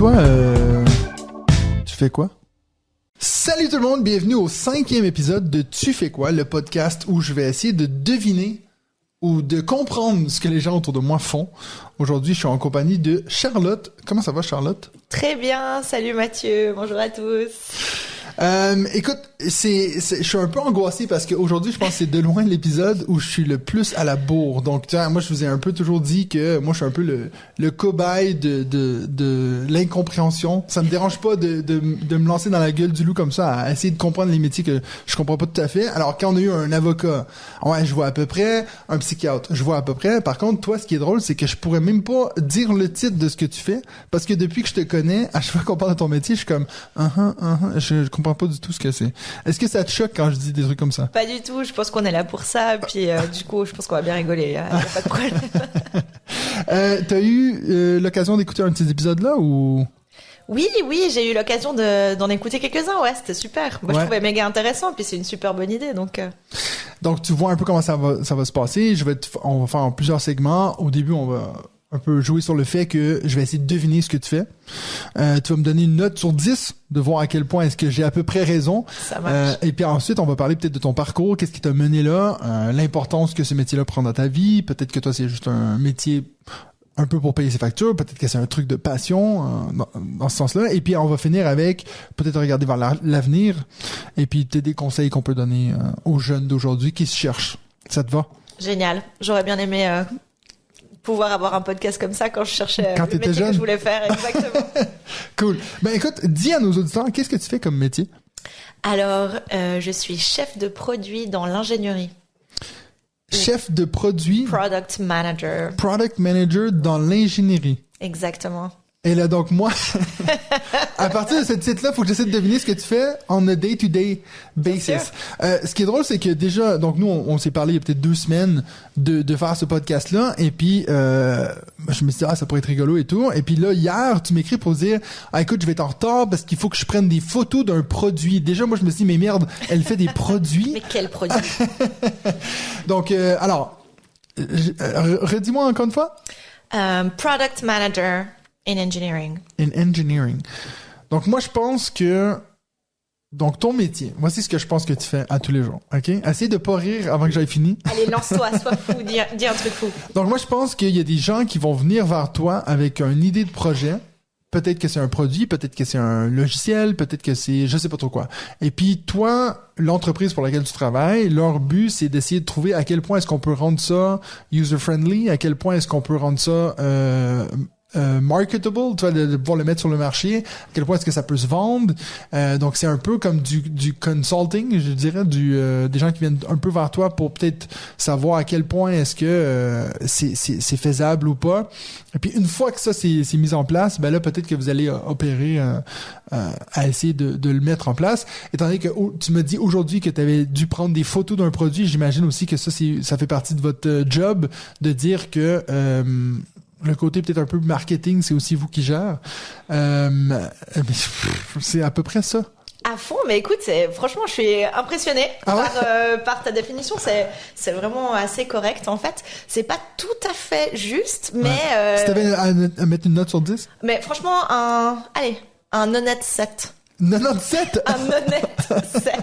toi, tu fais quoi? Salut tout le monde, bienvenue au 5e épisode de Tu fais quoi, le podcast où je vais essayer de deviner ou de comprendre ce que les gens autour de moi font. Aujourd'hui, je suis en compagnie de Charlotte. Comment ça va, Charlotte? Très bien, salut Mathieu, bonjour à tous. Écoute, je suis un peu angoissé parce qu'aujourd'hui, je pense que c'est de loin l'épisode où je suis le plus à la bourre. Donc, tu vois, moi, je vous ai un peu toujours dit que moi, je suis un peu le cobaye de l'incompréhension. Ça me dérange pas de me lancer dans la gueule du loup comme ça, à essayer de comprendre les métiers que je comprends pas tout à fait. Alors, quand on a eu un avocat, ouais, je vois à peu près, un psychiatre, je vois à peu près. Par contre, toi, ce qui est drôle, c'est que je pourrais même pas dire le titre de ce que tu fais parce que depuis que je te connais, à chaque fois qu'on parle de ton métier, je suis comme, je comprends pas du tout ce que c'est. Est-ce que ça te choque quand je dis des trucs comme ça? Pas du tout, je pense qu'on est là pour ça, puis du coup, je pense qu'on va bien rigoler, y a pas de problème. T'as eu l'occasion d'écouter un petit épisode là ou... Oui, j'ai eu l'occasion d'en écouter quelques-uns, ouais, c'était super. Moi, je trouvais méga intéressant, puis c'est une super bonne idée, donc... Donc, tu vois un peu comment ça va se passer. On va faire plusieurs segments. Au début, on va un peu jouer sur le fait que je vais essayer de deviner ce que tu fais. Tu vas me donner une note sur 10, de voir à quel point est-ce que j'ai à peu près raison. Ça marche. Et puis ensuite, on va parler peut-être de ton parcours, qu'est-ce qui t'a mené là, l'importance que ce métier-là prend dans ta vie. Peut-être que toi, c'est juste un métier un peu pour payer ses factures, peut-être que c'est un truc de passion dans ce sens-là. Et puis, on va finir avec peut-être regarder vers l'avenir et puis peut-être des conseils qu'on peut donner aux jeunes d'aujourd'hui qui se cherchent. Ça te va? Génial. J'aurais bien aimé... pouvoir avoir un podcast comme ça quand je cherchais quand le métier jeune. Que je voulais faire, exactement. Cool. Ben écoute, dis à nos auditeurs, qu'est-ce que tu fais comme métier? Alors, je suis chef de produit dans l'ingénierie. Chef de produit? Product manager. Product manager dans l'ingénierie. Exactement. Et là, donc, moi, à partir de ce titre-là, il faut que j'essaie de deviner ce que tu fais on a day-to-day basis. Ce qui est drôle, c'est que déjà, donc nous, on s'est parlé il y a peut-être 2 semaines de faire ce podcast-là. Et puis, je me suis dit, ça pourrait être rigolo et tout. Et puis là, hier, tu m'écris pour dire, écoute, je vais être en retard parce qu'il faut que je prenne des photos d'un produit. Déjà, moi, je me suis dit, mais merde, elle fait des produits. Mais quel produit? Donc, alors, redis-moi encore une fois. Product manager. In engineering. In engineering. Donc, moi, je pense que... Donc, ton métier, voici ce que je pense que tu fais à tous les jours, OK? Essaye de pas rire avant que j'aille fini. Allez, lance-toi, sois fou, dis un truc fou. Donc, moi, je pense qu'il y a des gens qui vont venir vers toi avec une idée de projet. Peut-être que c'est un produit, peut-être que c'est un logiciel, peut-être que c'est... je sais pas trop quoi. Et puis, toi, l'entreprise pour laquelle tu travailles, leur but, c'est d'essayer de trouver à quel point est-ce qu'on peut rendre ça user-friendly, à quel point est-ce qu'on peut rendre ça... marketable, tu vois, de pouvoir le mettre sur le marché, à quel point est-ce que ça peut se vendre. Donc, c'est un peu comme du consulting, je dirais, des gens qui viennent un peu vers toi pour peut-être savoir à quel point est-ce que c'est faisable ou pas. Et puis, une fois que ça c'est mis en place, ben là, peut-être que vous allez opérer à essayer de le mettre en place. Étant donné que tu me dis aujourd'hui que tu avais dû prendre des photos d'un produit, j'imagine aussi que ça fait partie de votre job de dire que le côté peut-être un peu marketing, c'est aussi vous qui gère. C'est à peu près ça. À fond, mais écoute, franchement, je suis impressionnée par ta définition. C'est vraiment assez correct, en fait. C'est pas tout à fait juste, mais... Si t'avais à mettre une note sur 10? Mais franchement, un honnête 7. 97? Un honnête 7.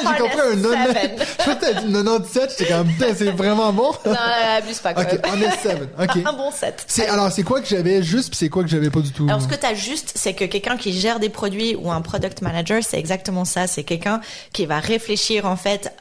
J'ai compris un honnête. Je crois que t'as dit 97, j'étais comme, putain, c'est vraiment bon. Non, abuse pas, quoi. Ok, honnête 7. Ok. Un bon 7. Alors, c'est quoi que j'avais juste, puis c'est quoi que j'avais pas du tout? Alors, ce que t'as juste, c'est que quelqu'un qui gère des produits ou un product manager, c'est exactement ça. C'est quelqu'un qui va réfléchir, en fait,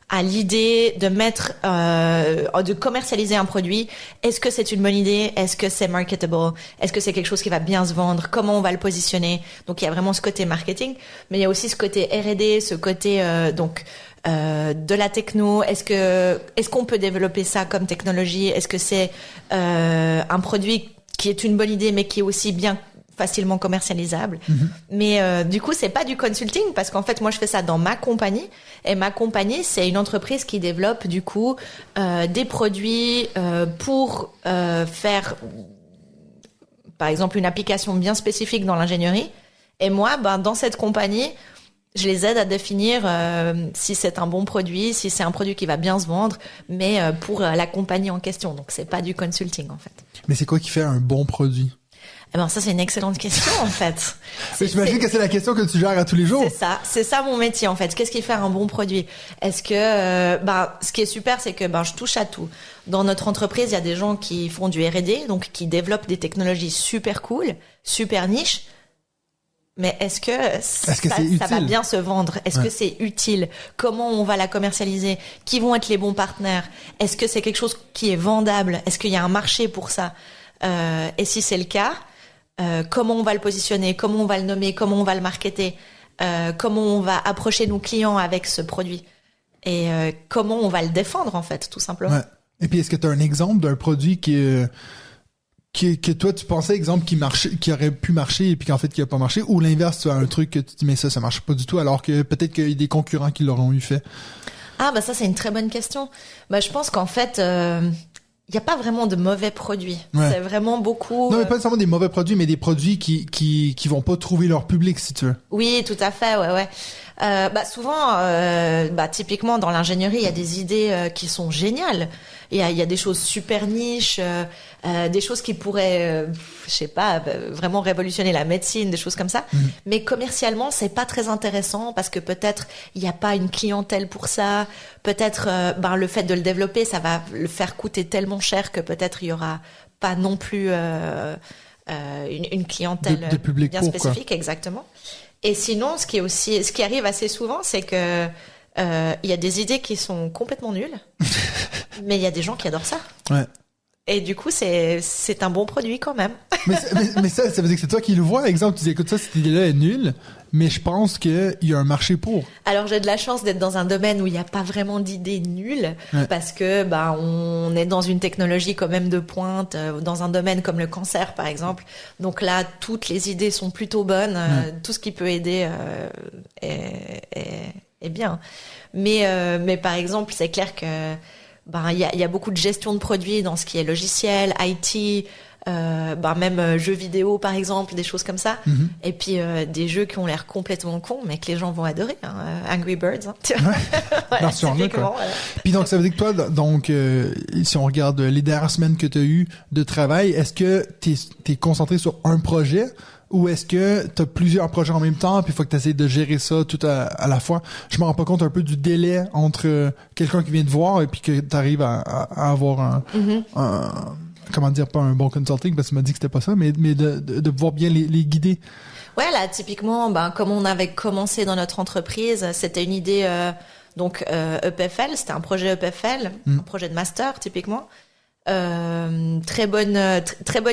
à l'idée de mettre, de commercialiser un produit. Est-ce que c'est une bonne idée? Est-ce que c'est marketable? Est-ce que c'est quelque chose qui va bien se vendre? Comment on va le positionner? Donc, il y a vraiment ce côté marketing, mais il y a aussi ce côté R&D, ce côté, de la techno. Est-ce qu'on peut développer ça comme technologie? Est-ce que c'est, un produit qui est une bonne idée, mais qui est aussi bien facilement commercialisable. Mais du coup, c'est pas du consulting parce qu'en fait, moi, je fais ça dans ma compagnie. Et ma compagnie, c'est une entreprise qui développe du coup des produits pour faire, par exemple, une application bien spécifique dans l'ingénierie. Et moi, dans cette compagnie, je les aide à définir si c'est un bon produit, si c'est un produit qui va bien se vendre, mais pour la compagnie en question. Donc, c'est pas du consulting, en fait. Mais c'est quoi qui fait un bon produit? Eh ben ça c'est une excellente question en fait. J'imagine que c'est la question que tu gères à tous les jours. C'est ça mon métier en fait. Qu'est-ce qui fait un bon produit? Est-ce que ce qui est super c'est que je touche à tout. Dans notre entreprise, il y a des gens qui font du R&D, donc qui développent des technologies super cool, super niche. Mais est-ce que ça va bien se vendre? Est-ce que c'est utile? Comment on va la commercialiser? Qui vont être les bons partenaires? Est-ce que c'est quelque chose qui est vendable? Est-ce qu'il y a un marché pour ça? Et si c'est le cas, comment on va le positionner? Comment on va le nommer? Comment on va le marketer? Comment on va approcher nos clients avec ce produit? Et comment on va le défendre, en fait, tout simplement. Ouais. Et puis, est-ce que tu as un exemple d'un produit que toi, tu pensais, exemple, qui aurait pu marcher et puis qu'en fait, qui n'a pas marché? Ou l'inverse, tu as un truc que tu dis, mais ça marche pas du tout, alors que peut-être qu'il y a des concurrents qui l'auront eu fait? Ça, c'est une très bonne question. Je pense qu'en fait... il n'y a pas vraiment de mauvais produits. Ouais. C'est vraiment beaucoup... Non, mais pas nécessairement des mauvais produits, mais des produits qui vont pas trouver leur public, si tu veux. Oui, tout à fait, ouais. Souvent, typiquement, dans l'ingénierie, il y a des idées qui sont géniales. Il y a des choses super niches, des choses qui pourraient, vraiment révolutionner la médecine, des choses comme ça. Mmh. Mais commercialement, c'est pas très intéressant parce que peut-être il n'y a pas une clientèle pour ça. Peut-être, le fait de le développer, ça va le faire coûter tellement cher que peut-être il y aura pas non plus une clientèle de public bien spécifique, quoi. Exactement. Et sinon, ce qui arrive assez souvent, c'est que il y a des idées qui sont complètement nulles, mais il y a des gens qui adorent ça. Ouais. Et du coup, c'est un bon produit quand même. mais ça veut dire que c'est toi qui le vois. Exemple, tu dis, écoute, cette idée-là est nulle, mais je pense qu'il y a un marché pour. Alors, j'ai de la chance d'être dans un domaine où il n'y a pas vraiment d'idées nulles, parce que on est dans une technologie quand même de pointe, dans un domaine comme le cancer, par exemple. Donc là, toutes les idées sont plutôt bonnes. Tout ce qui peut aider est bien. Mais par exemple, c'est clair que il y a beaucoup de gestion de produits dans ce qui est logiciel, IT, même jeux vidéo par exemple, des choses comme ça. Mm-hmm. Et puis des jeux qui ont l'air complètement cons, mais que les gens vont adorer. Angry Birds. Voilà, typiquement. Voilà. Puis donc ça veut dire que toi, si on regarde les dernières semaines que tu as eues de travail, est-ce que t'es concentré sur un projet? Ou est-ce que tu as plusieurs projets en même temps, puis il faut que tu essaies de gérer ça tout à la fois? Je me rends pas compte un peu du délai entre quelqu'un qui vient te voir et puis que tu arrives à avoir comment dire, pas un bon consulting, parce que tu m'as dit que c'était pas ça, mais de pouvoir bien les guider. Ouais, là, typiquement, comme on avait commencé dans notre entreprise, c'était une idée, EPFL, c'était un projet EPFL, un projet de master, typiquement. Très bonne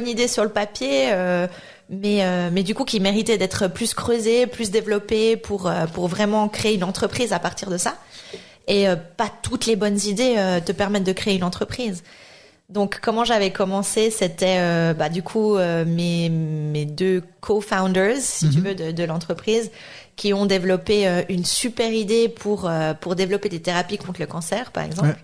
idée sur le papier, mais du coup qui méritait d'être plus creusé, plus développé pour vraiment créer une entreprise à partir de ça. Et pas toutes les bonnes idées te permettent de créer une entreprise. Donc comment j'avais commencé, c'était mes deux co-founders, si tu veux, de l'entreprise, qui ont développé une super idée pour développer des thérapies contre le cancer, par exemple. Ouais.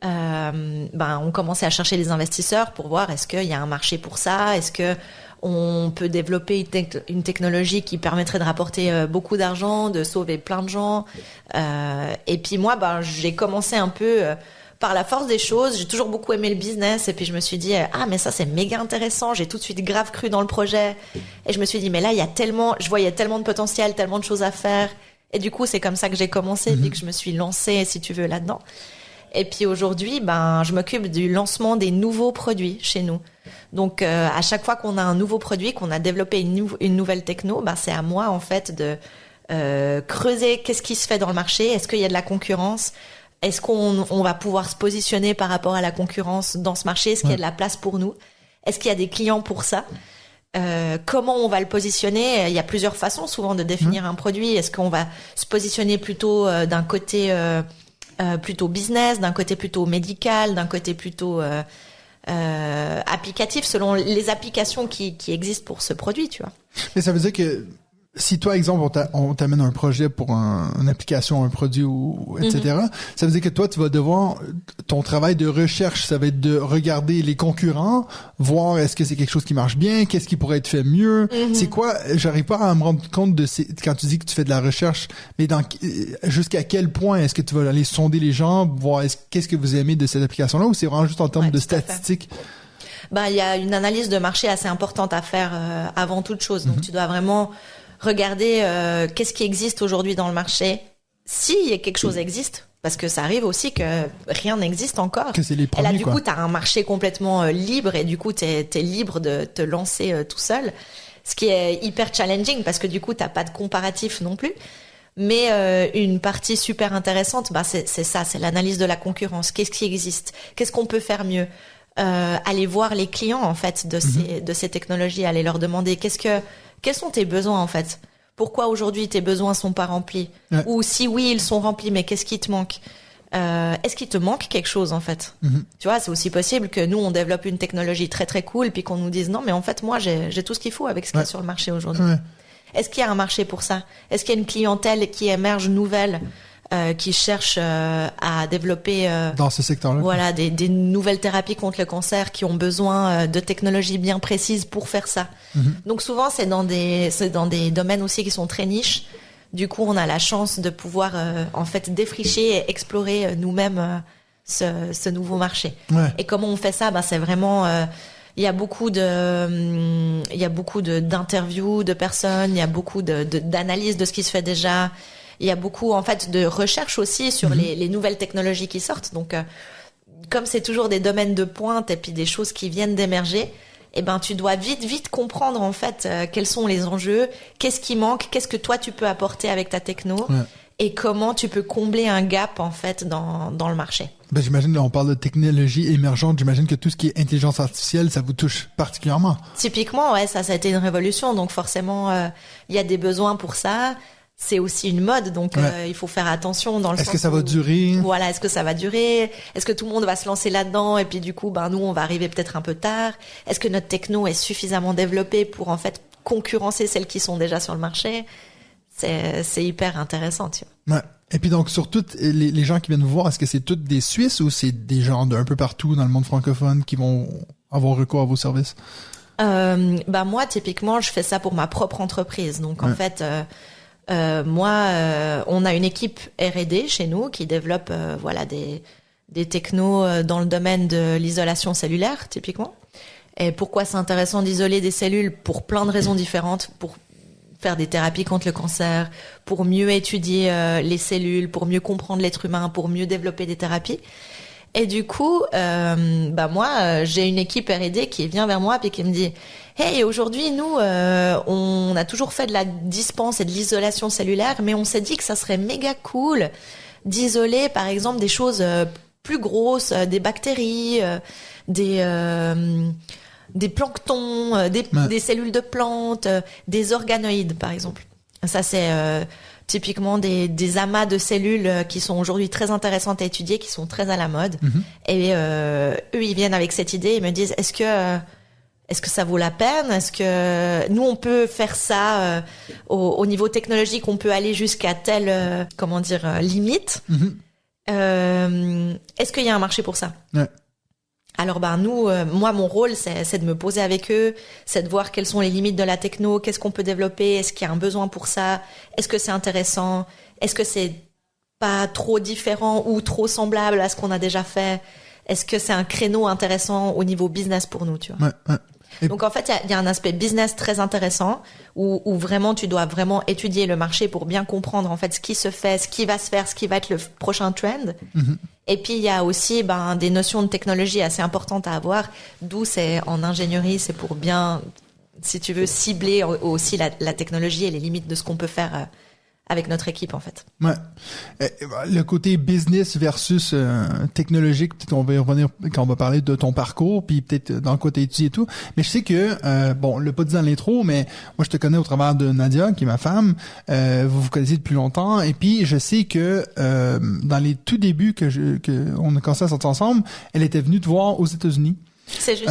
On commençait à chercher des investisseurs pour voir est-ce qu'il y a un marché pour ça, est-ce que on peut développer une technologie qui permettrait de rapporter beaucoup d'argent, de sauver plein de gens. Et puis moi, j'ai commencé un peu par la force des choses. J'ai toujours beaucoup aimé le business et puis je me suis dit mais ça c'est méga intéressant. J'ai tout de suite grave cru dans le projet et je me suis dit mais là je voyais tellement de potentiel, tellement de choses à faire. Et du coup c'est comme ça que j'ai commencé puis que je me suis lancée, si tu veux, là-dedans. Et puis aujourd'hui, je m'occupe du lancement des nouveaux produits chez nous. Donc à chaque fois qu'on a un nouveau produit, qu'on a développé une nouvelle techno, c'est à moi en fait de creuser qu'est-ce qui se fait dans le marché, est-ce qu'il y a de la concurrence, est-ce qu'on va pouvoir se positionner par rapport à la concurrence dans ce marché, est-ce qu'il y a de la place pour nous, est-ce qu'il y a des clients pour ça, comment on va le positionner. Il y a plusieurs façons souvent de définir un produit. Est-ce qu'on va se positionner plutôt d'un côté plutôt business, d'un côté plutôt médical, d'un côté plutôt applicatif, selon les applications qui existent pour ce produit, tu vois. Mais ça veut dire que si toi, exemple, on t'amène un projet pour une application, un produit ou etc., ça veut dire que toi, tu vas devoir, ton travail de recherche, ça va être de regarder les concurrents, voir est-ce que c'est quelque chose qui marche bien, qu'est-ce qui pourrait être fait mieux, c'est quoi, j'arrive pas à me rendre compte quand tu dis que tu fais de la recherche, mais jusqu'à quel point est-ce que tu vas aller sonder les gens, voir qu'est-ce que vous aimez de cette application-là, ou c'est vraiment juste en termes de statistiques? ben il y a une analyse de marché assez importante à faire avant toute chose. Donc tu dois vraiment regarder qu'est-ce qui existe aujourd'hui dans le marché. Si quelque chose existe, parce que ça arrive aussi que rien n'existe encore. Que c'est les premiers, et là, du quoi. coup, t'as un marché complètement libre et du coup, t'es libre de te lancer tout seul. Ce qui est hyper challenging parce que du coup, t'as pas de comparatif non plus. Mais une partie super intéressante, bah c'est ça, c'est l'analyse de la concurrence. Qu'est-ce qui existe? Qu'est-ce qu'on peut faire mieux? Aller voir les clients en fait de ces technologies, aller leur demander quels sont tes besoins en fait? Pourquoi aujourd'hui tes besoins sont pas remplis? Ouais. Ou si oui, ils sont remplis, mais qu'est-ce qui te manque? Est-ce qu'il te manque quelque chose en fait? Tu vois, c'est aussi possible que nous on développe une technologie très très cool puis qu'on nous dise non mais en fait moi j'ai tout ce qu'il faut avec ce qu'il y a sur le marché aujourd'hui. Ouais. Est-ce qu'il y a un marché pour ça? Est-ce qu'il y a une clientèle qui émerge nouvelle, qui cherche à développer Dans ce secteur-là. voilà des nouvelles thérapies contre le cancer qui ont besoin de technologies bien précises pour faire ça. Donc souvent c'est dans des domaines aussi qui sont très niches. Du coup, on a la chance de pouvoir en fait défricher et explorer nous-mêmes ce nouveau marché. Ouais. Et comment on fait ça? Ben c'est vraiment il y a beaucoup d'interviews de personnes, il y a beaucoup d'analyses de ce qui se fait déjà. Il y a beaucoup en fait de recherche aussi sur les nouvelles technologies qui sortent. Donc comme c'est toujours des domaines de pointe et puis des choses qui viennent d'émerger, eh ben tu dois vite comprendre en fait quels sont les enjeux, qu'est-ce qui manque, qu'est-ce que toi tu peux apporter avec ta techno et comment tu peux combler un gap en fait dans le marché. Ben, j'imagine, là, on parle de technologie émergente. J'imagine que tout ce qui est intelligence artificielle, ça vous touche particulièrement. Typiquement, ouais, ça a été une révolution. Donc forcément, il y a des besoins pour ça. C'est aussi une mode, donc il faut faire attention dans le sens Est-ce que ça va durer? Voilà, est-ce que ça va durer? Est-ce que tout le monde va se lancer là-dedans et puis du coup, ben nous, on va arriver peut-être un peu tard? Est-ce que notre techno est suffisamment développée pour en fait concurrencer celles qui sont déjà sur le marché? C'est hyper intéressant, tu vois. Ouais. Et puis donc, sur toutes les gens qui viennent vous voir, est-ce que c'est toutes des Suisses ou c'est des gens d'un peu partout dans le monde francophone qui vont avoir recours à vos services? Bah moi, typiquement, je fais ça pour ma propre entreprise. Donc en fait, moi, on a une équipe R&D chez nous qui développe voilà des technos dans le domaine de l'isolation cellulaire, typiquement. Et pourquoi c'est intéressant d'isoler des cellules? Pour plein de raisons différentes. Pour faire des thérapies contre le cancer, pour mieux étudier les cellules, pour mieux comprendre l'être humain, pour mieux développer des thérapies. Et du coup, bah moi, j'ai une équipe R&D qui vient vers moi et qui me dit « Hey, aujourd'hui, nous, on a toujours fait de la dispense et de l'isolation cellulaire, mais on s'est dit que ça serait méga cool d'isoler, par exemple, des choses plus grosses, des bactéries, des planctons, des cellules de plantes, des organoïdes, par exemple. Ça, c'est typiquement des amas de cellules qui sont aujourd'hui très intéressantes à étudier, qui sont très à la mode. Et eux, ils viennent avec cette idée, ils me disent, est-ce que ça vaut la peine? Est-ce que nous, on peut faire ça au niveau technologique, on peut aller jusqu'à telle, limite? Est-ce qu'il y a un marché pour ça? Ouais. Alors nous, moi mon rôle c'est de me poser avec eux, c'est de voir quelles sont les limites de la techno, qu'est-ce qu'on peut développer, est-ce qu'il y a un besoin pour ça, est-ce que c'est intéressant, est-ce que c'est pas trop différent ou trop semblable à ce qu'on a déjà fait, est-ce que c'est un créneau intéressant au niveau business pour nous, tu vois. Ouais. Donc en fait, il y a un aspect business très intéressant où vraiment tu dois vraiment étudier le marché pour bien comprendre en fait ce qui se fait, ce qui va se faire, ce qui va être le prochain trend. Et puis il y a aussi des notions de technologie assez importantes à avoir, d'où c'est en ingénierie, c'est pour bien, si tu veux, cibler aussi la technologie et les limites de ce qu'on peut faire avec notre équipe en fait. Ouais. Le côté business versus technologique, peut-être on va y revenir quand on va parler de ton parcours, puis peut-être dans quoi t'as étudié et tout. Mais je sais que, bon, le pas dit dans l'intro, mais moi je te connais au travers de Nadia, qui est ma femme. Vous vous connaissez depuis longtemps. Et puis je sais que dans les tout débuts que on a commencé à sortir ensemble, elle était venue te voir aux États-Unis. C'est juste.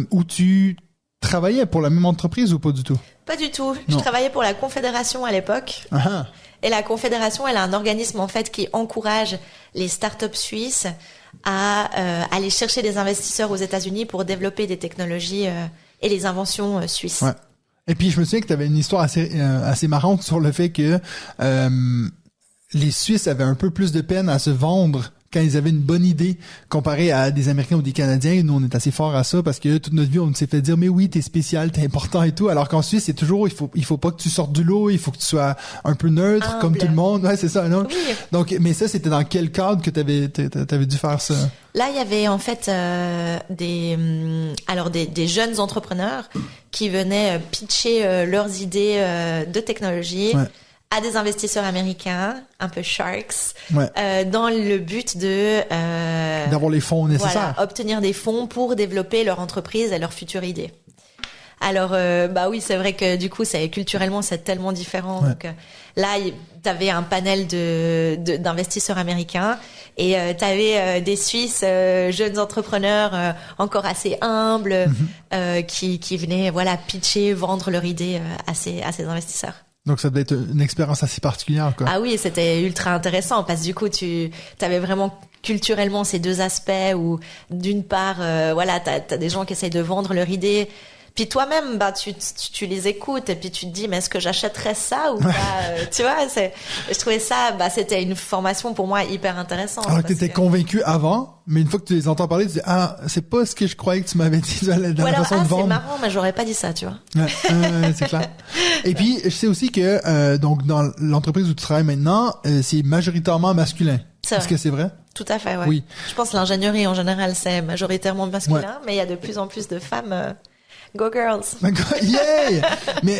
Où tu travaillais pour la même entreprise ou pas du tout? Pas du tout. Non. Je travaillais pour la Confédération à l'époque. Ah. Et la Confédération, elle a un organisme en fait qui encourage les startups suisses à aller chercher des investisseurs aux États-Unis pour développer des technologies et les inventions suisses. Ouais. Et puis je me souviens que tu avais une histoire assez marrante sur le fait que les Suisses avaient un peu plus de peine à se vendre quand ils avaient une bonne idée comparé à des Américains ou des Canadiens. Nous, on est assez forts à ça parce que toute notre vie, on s'est fait dire, mais oui, t'es spécial, t'es important et tout. Alors qu'en Suisse, c'est toujours, il faut pas que tu sortes du lot, il faut que tu sois un peu neutre, humble. comme tout le monde. Ouais, c'est ça, non? Oui. Donc, mais ça, c'était dans quel cadre que t'avais dû faire ça? Là, il y avait en fait des jeunes entrepreneurs qui venaient pitcher leurs idées de technologie à des investisseurs américains, un peu sharks, dans le but de d'avoir les fonds nécessaires. Voilà, obtenir des fonds pour développer leur entreprise et leur future idée. Alors, bah oui, c'est vrai que du coup, culturellement, c'est tellement différent. Donc, là, t'avais un panel d'investisseurs américains et t'avais des Suisses, jeunes entrepreneurs encore assez humbles, qui venaient, pitcher, vendre leur idée à ces investisseurs. Donc ça devait être une expérience assez particulière, quoi. Ah oui, c'était ultra intéressant parce que du coup, t'avais vraiment culturellement ces deux aspects où d'une part, t'as des gens qui essayent de vendre leur idée. Puis toi-même, tu les écoutes et puis tu te dis, mais est-ce que j'achèterais ça ou pas? Tu vois, je trouvais ça, c'était une formation pour moi hyper intéressante. Alors que t'étais convaincu avant, mais une fois que tu les entends parler, tu dis, c'est pas ce que je croyais que tu m'avais dit dans la façon de vendre. C'est marrant, mais j'aurais pas dit ça, tu vois. C'est clair. Et puis, je sais aussi que, donc, dans l'entreprise où tu travailles maintenant, c'est majoritairement masculin. Est-ce que c'est vrai? Tout à fait, ouais. Oui. Je pense que l'ingénierie, en général, c'est majoritairement masculin, mais il y a de plus en plus de femmes, Go girls! Yay! Mais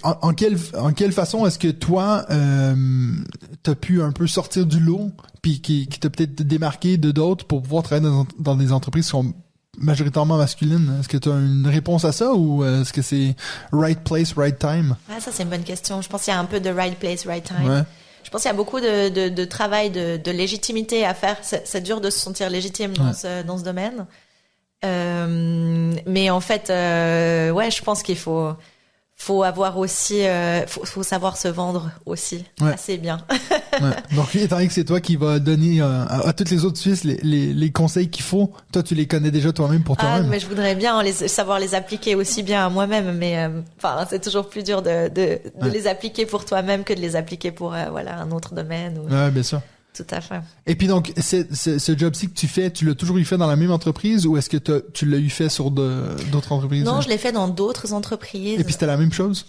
en quelle façon est-ce que toi t'as pu un peu sortir du lot puis qui t'a peut-être démarqué de d'autres pour pouvoir travailler dans des entreprises qui sont majoritairement masculines? Est-ce que tu as une réponse à ça ou est-ce que c'est right place, right time? Ah, ça c'est une bonne question. Je pense qu'il y a un peu de right place, right time. Ouais. Je pense qu'il y a beaucoup de travail de légitimité à faire. C'est dur de se sentir légitime dans ce domaine. Mais en fait, je pense qu'il faut avoir aussi, faut savoir se vendre aussi assez bien. Donc, étant donné que c'est toi qui va donner à toutes les autres Suisses les conseils qu'il faut, toi tu les connais déjà toi-même pour toi-même. Mais je voudrais bien savoir les appliquer aussi bien à moi-même, mais c'est toujours plus dur de les appliquer pour toi-même que de les appliquer pour un autre domaine. Ouais, bien sûr. Tout à fait. Et puis donc, ce job-ci que tu fais, tu l'as toujours eu fait dans la même entreprise ou est-ce que tu l'as eu fait sur d'autres entreprises? Non, je l'ai fait dans d'autres entreprises. Et puis c'était la même chose?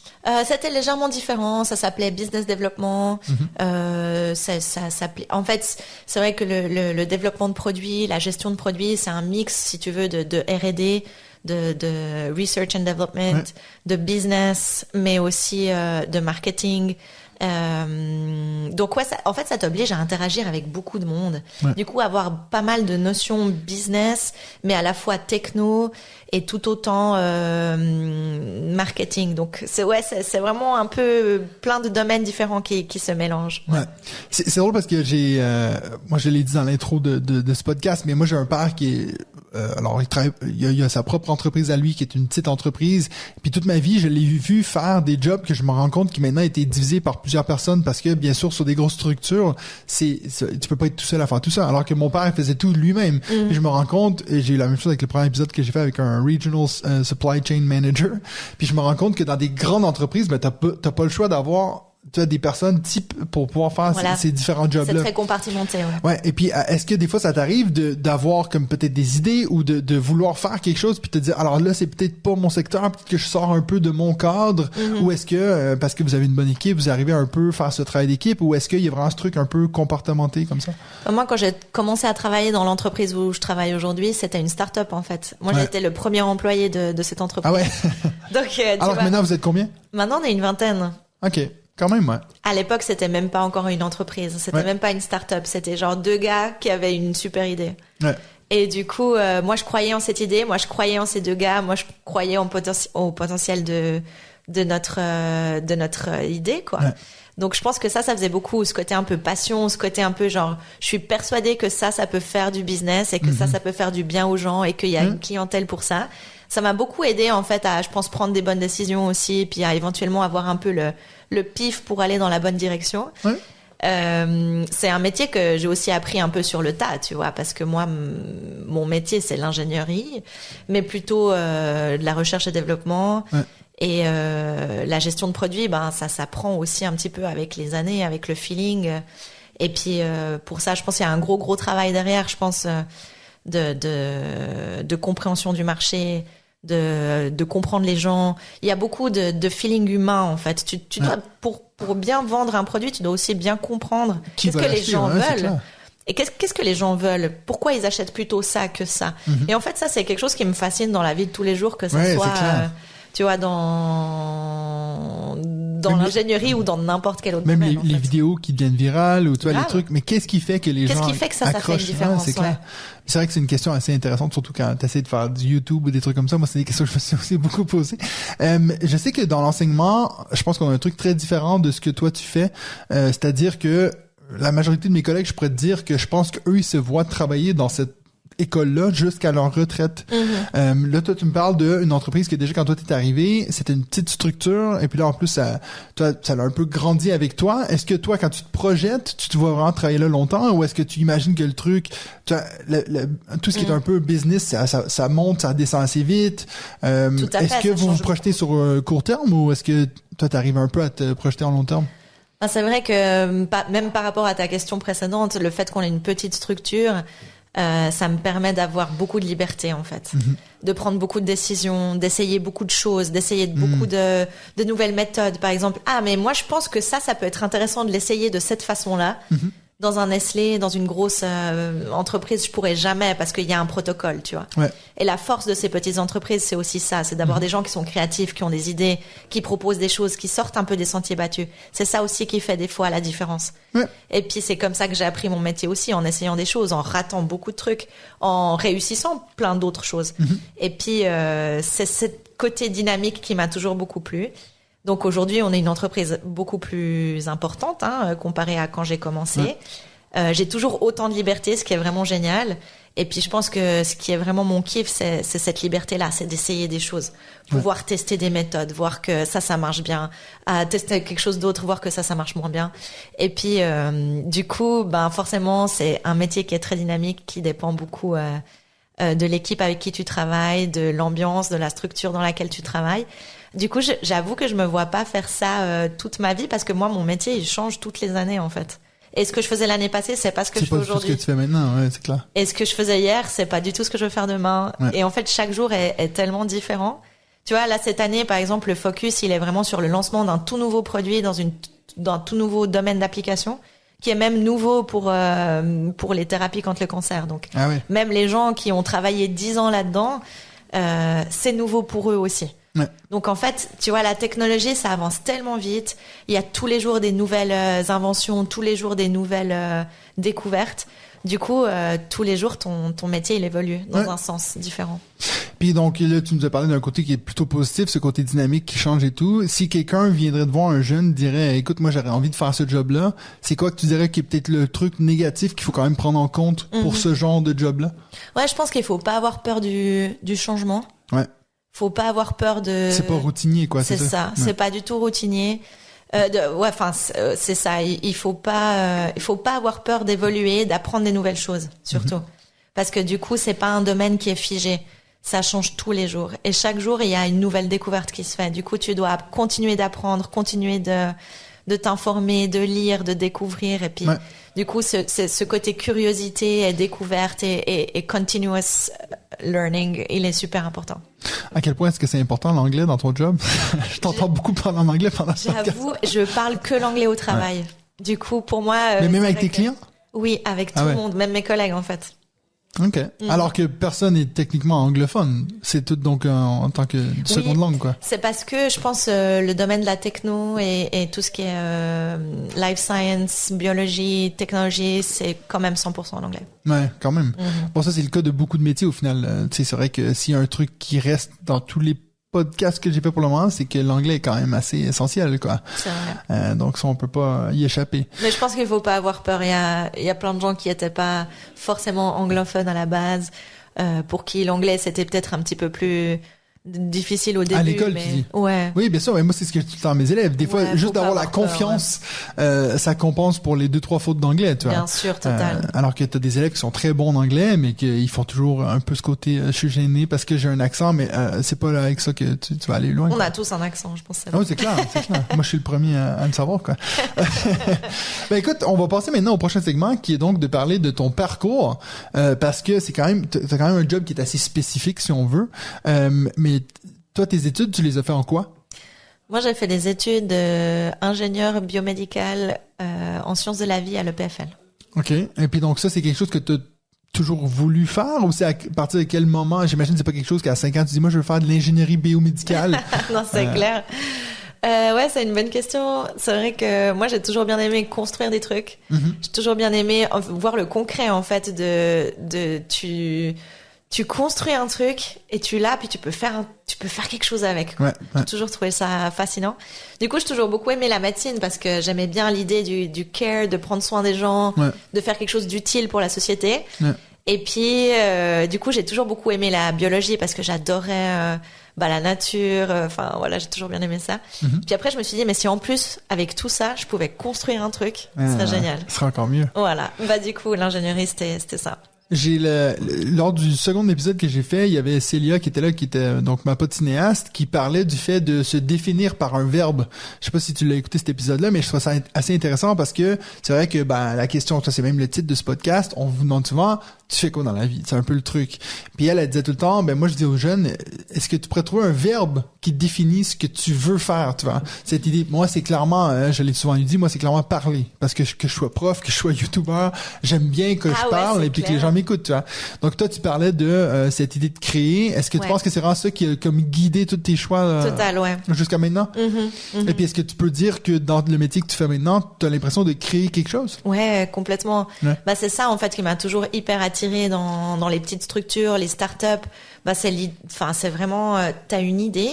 C'était légèrement différent. Ça s'appelait business development. Ça s'appelait. En fait, c'est vrai que le développement de produits, la gestion de produits, c'est un mix, si tu veux, de R&D, de research and development, de business, mais aussi de marketing. Donc ça t'oblige à interagir avec beaucoup de monde. Du coup, avoir pas mal de notions business, mais à la fois techno et tout autant marketing. Donc c'est vraiment un peu plein de domaines différents qui se mélangent. Ouais. C'est drôle parce que moi je l'ai dit dans l'intro de ce podcast, mais moi j'ai un père qui est alors il a sa propre entreprise à lui qui est une petite entreprise. Puis toute ma vie, je l'ai vu faire des jobs que je me rends compte qui maintenant étaient divisés par plusieurs personnes parce que bien sûr sur des grosses structures, tu peux pas être tout seul à faire tout ça. Alors que mon père faisait tout lui-même. Puis je me rends compte, et j'ai eu la même chose avec le premier épisode que j'ai fait avec un regional supply chain manager. Puis je me rends compte que dans des grandes entreprises, t'as pas le choix d'avoir des personnes type pour pouvoir faire ces différents jobs-là. C'est très compartimenté, Ouais. Et puis, est-ce que des fois, ça t'arrive d'avoir comme peut-être des idées ou de vouloir faire quelque chose puis te dire, alors là, c'est peut-être pas mon secteur, peut-être que je sors un peu de mon cadre, ou est-ce que, parce que vous avez une bonne équipe, vous arrivez un peu à faire ce travail d'équipe, ou est-ce qu'il y a vraiment ce truc un peu comportementé comme ça? Moi, quand j'ai commencé à travailler dans l'entreprise où je travaille aujourd'hui, c'était une start-up, en fait. Moi, j'ai été le premier employé de cette entreprise. Ah ouais? Donc, alors que maintenant, vous êtes combien? Maintenant, on est une vingtaine. OK. Quand même, ouais. À l'époque, c'était même pas encore une entreprise. C'était même pas une start-up. C'était genre deux gars qui avaient une super idée. Ouais. Et du coup, moi, je croyais en cette idée. Moi, je croyais en ces deux gars. Moi, je croyais au potentiel de notre idée, quoi. Ouais. Donc, je pense que ça faisait beaucoup. Ce côté un peu passion, ce côté un peu genre, je suis persuadée que ça peut faire du business et que ça peut faire du bien aux gens et qu'il y a une clientèle pour ça. Ça m'a beaucoup aidé, en fait, à, je pense, prendre des bonnes décisions aussi, et puis à éventuellement avoir un peu le pif pour aller dans la bonne direction. Ouais. C'est un métier que j'ai aussi appris un peu sur le tas, tu vois, parce que moi, mon métier, c'est l'ingénierie, mais plutôt de la recherche et développement. Ouais. Et la gestion de produits, ça s'apprend aussi un petit peu avec les années, avec le feeling. Et puis pour ça, je pense qu'il y a un gros travail derrière. Je pense de compréhension du marché, de comprendre les gens. Il y a beaucoup de feeling humain en fait. Tu dois pour bien vendre un produit, tu dois aussi bien comprendre qu'est-ce que les gens veulent. Et qu'est-ce que les gens veulent? Pourquoi ils achètent plutôt ça que ça? Et en fait, ça, c'est quelque chose qui me fascine dans la vie de tous les jours, que ça soit, tu vois, dans l'ingénierie ou dans n'importe quel autre domaine. Même les vidéos qui deviennent virales ou tu vois, les trucs. Mais qu'est-ce qui fait que les gens accrochent? Qu'est-ce qui fait que ça fait une différence? C'est clair. C'est vrai que c'est une question assez intéressante, surtout quand tu essaies de faire du YouTube ou des trucs comme ça. Moi, c'est des questions que je me suis aussi beaucoup posées. Je sais que dans l'enseignement, je pense qu'on a un truc très différent de ce que toi tu fais. C'est-à-dire que la majorité de mes collègues, je pourrais te dire que je pense qu'eux, ils se voient travailler dans cette école-là jusqu'à leur retraite. Là, toi, tu me parles d'une entreprise que déjà, quand toi, t'es arrivé, c'était une petite structure, et puis là, en plus, ça a un peu grandi avec toi. Est-ce que toi, quand tu te projettes, tu te vois vraiment travailler là longtemps, ou est-ce que tu imagines que le truc, tout ce qui est un peu business, ça monte, ça descend assez vite? Est-ce que vous vous projetez sur court terme, ou est-ce que toi, t'arrives un peu à te projeter en long terme? C'est vrai que même par rapport à ta question précédente, le fait qu'on ait une petite structure, ça me permet d'avoir beaucoup de liberté en fait, de prendre beaucoup de décisions, d'essayer beaucoup de choses, d'essayer beaucoup de nouvelles méthodes. Par exemple, mais moi je pense que ça peut être intéressant de l'essayer de cette façon-là. Dans un Nestlé, dans une grosse entreprise, je pourrais jamais parce qu'il y a un protocole, tu vois. Et la force de ces petites entreprises, c'est aussi ça, c'est d'avoir des gens qui sont créatifs, qui ont des idées, qui proposent des choses, qui sortent un peu des sentiers battus. C'est ça aussi qui fait des fois la différence. Et puis c'est comme ça que j'ai appris mon métier aussi, en essayant des choses, en ratant beaucoup de trucs, en réussissant plein d'autres choses. Et puis c'est ce côté dynamique qui m'a toujours beaucoup plu. Donc aujourd'hui, on est une entreprise beaucoup plus importante comparée à quand j'ai commencé. J'ai toujours autant de liberté, ce qui est vraiment génial. Et puis je pense que ce qui est vraiment mon kiff, c'est cette liberté-là, c'est d'essayer des choses, pouvoir tester des méthodes, voir que ça marche bien, tester quelque chose d'autre, voir que ça marche moins bien. Et puis du coup, forcément, c'est un métier qui est très dynamique, qui dépend beaucoup de l'équipe avec qui tu travailles, de l'ambiance, de la structure dans laquelle tu travailles. Du coup, j'avoue que je me vois pas faire ça toute ma vie parce que moi, mon métier, il change toutes les années, en fait. Et ce que je faisais l'année passée, c'est pas ce que je fais aujourd'hui. C'est pas ce que tu fais maintenant, ouais, c'est clair. Et ce que je faisais hier, c'est pas du tout ce que je veux faire demain. Et en fait, chaque jour est tellement différent. Tu vois, là, cette année, par exemple, le focus, il est vraiment sur le lancement d'un tout nouveau produit dans un tout nouveau domaine d'application, qui est même nouveau pour les thérapies contre le cancer. Donc, même les gens qui ont travaillé 10 ans là-dedans, c'est nouveau pour eux aussi. Donc en fait, tu vois, la technologie, ça avance tellement vite. Il y a tous les jours des nouvelles inventions, tous les jours des nouvelles découvertes. Du coup, tous les jours, ton métier, il évolue dans un sens différent. Puis donc là, tu nous as parlé d'un côté qui est plutôt positif, ce côté dynamique qui change et tout. Si quelqu'un viendrait te voir, un jeune, dirait, écoute, moi j'aurais envie de faire ce job-là, c'est quoi que tu dirais qui est peut-être le truc négatif qu'il faut quand même prendre en compte pour ce genre de job-là? Ouais, je pense qu'il faut pas avoir peur du changement. Faut pas avoir peur de... C'est pas routinier, quoi. C'est ça. C'est pas du tout routinier. C'est ça. Il faut pas avoir peur d'évoluer, d'apprendre des nouvelles choses, surtout. Parce que du coup, c'est pas un domaine qui est figé. Ça change tous les jours. Et chaque jour, il y a une nouvelle découverte qui se fait. Du coup, tu dois continuer d'apprendre, continuer de t'informer, de lire, de découvrir. Et puis, du coup, ce côté curiosité et découverte et continuous learning, il est super important. À quel point est-ce que c'est important l'anglais dans ton job? Je t'entends beaucoup parler en anglais pendant ce podcast. J'avoue, je parle que l'anglais au travail. Du coup, pour moi... Mais même avec tes clients? Oui, avec tout le monde, même mes collègues, en fait. OK. Alors que personne n'est techniquement anglophone. C'est tout donc en tant que seconde langue, quoi. C'est parce que je pense le domaine de la techno et tout ce qui est life science, biologie, technologie, c'est quand même 100% en anglais. Ouais, quand même. Bon, ça, c'est le cas de beaucoup de métiers au final. Tu sais, c'est vrai que s'il y a un truc qui reste dans tous les podcasts que j'ai fait pour le moment, c'est que l'anglais est quand même assez essentiel, quoi. C'est vrai. Donc ça, on peut pas y échapper. Mais je pense qu'il faut pas avoir peur. Il y a plein de gens qui étaient pas forcément anglophones à la base, pour qui l'anglais c'était peut-être un petit peu plus difficile au début. À l'école, mais... tu dis. Ouais. Oui, bien sûr. Mais moi, c'est ce que je dis tout le temps à mes élèves. Des fois, Ouais, juste faut pas d'avoir la avoir peur, confiance, ça compense pour les 2-3 fautes d'anglais, tu vois. Bien sûr, total. Alors que t'as des élèves qui sont très bons en anglais, mais qu'ils font toujours un peu ce côté, je suis gêné parce que j'ai un accent, mais c'est pas là avec ça que tu vas aller loin. On quoi. a tous un accent, je pense. Ah oui, c'est clair, c'est clair. Moi, je suis le premier à le savoir, quoi. Ben écoute, on va passer maintenant au prochain segment, qui est donc de parler de ton parcours, parce que c'est quand même, t'as quand même un job qui est assez spécifique, si on veut. Mais toi, tes études, tu les as fait en quoi? Moi, j'ai fait des études ingénieur biomédical en sciences de la vie à l'EPFL. OK. Et puis donc ça, c'est quelque chose que tu as toujours voulu faire, ou c'est à partir de quel moment? J'imagine que c'est pas quelque chose qu'à 5 ans, tu dis, moi, je veux faire de l'ingénierie biomédicale. Non, c'est clair. Ouais, c'est une bonne question. C'est vrai que moi, j'ai toujours bien aimé construire des trucs. J'ai toujours bien aimé voir le concret, en fait, tu construis un truc et tu l'as, puis tu peux faire quelque chose avec. Ouais. J'ai toujours trouvé ça fascinant. Du coup, j'ai toujours beaucoup aimé la médecine parce que j'aimais bien l'idée du care, de prendre soin des gens, de faire quelque chose d'utile pour la société. Ouais. Et puis, du coup, j'ai toujours beaucoup aimé la biologie parce que j'adorais la nature. Enfin, voilà, j'ai toujours bien aimé ça. Puis après, je me suis dit, mais si en plus, avec tout ça, je pouvais construire un truc, ce serait génial. Ce serait encore mieux. Voilà. Du coup, l'ingénierie, c'était ça. Lors du second épisode que j'ai fait, il y avait Célia qui était là, qui était donc ma pote cinéaste, qui parlait du fait de se définir par un verbe. Je sais pas si tu l'as écouté cet épisode-là, mais je trouve ça assez intéressant parce que c'est vrai que la question, ça c'est même le titre de ce podcast, on vous demande souvent, tu fais quoi dans la vie? C'est un peu le truc. Puis elle disait tout le temps, moi je dis aux jeunes, est-ce que tu pourrais trouver un verbe qui définit ce que tu veux faire, tu vois? Cette idée, moi c'est clairement, je l'ai souvent dit, moi c'est clairement parler. Parce que je sois prof, que je sois youtubeur, j'aime bien que je parle et puis que les gens m'écoutent, tu vois. Donc toi tu parlais de cette idée de créer. Est-ce que tu penses que c'est vraiment ça qui a comme guidé tous tes choix Total, ouais. Jusqu'à maintenant? Et puis est-ce que tu peux dire que dans le métier que tu fais maintenant, tu as l'impression de créer quelque chose? Ouais, complètement. Ouais. C'est ça en fait qui m'a toujours hyper attirée dans les petites structures, les startups. C'est vraiment t'as une idée,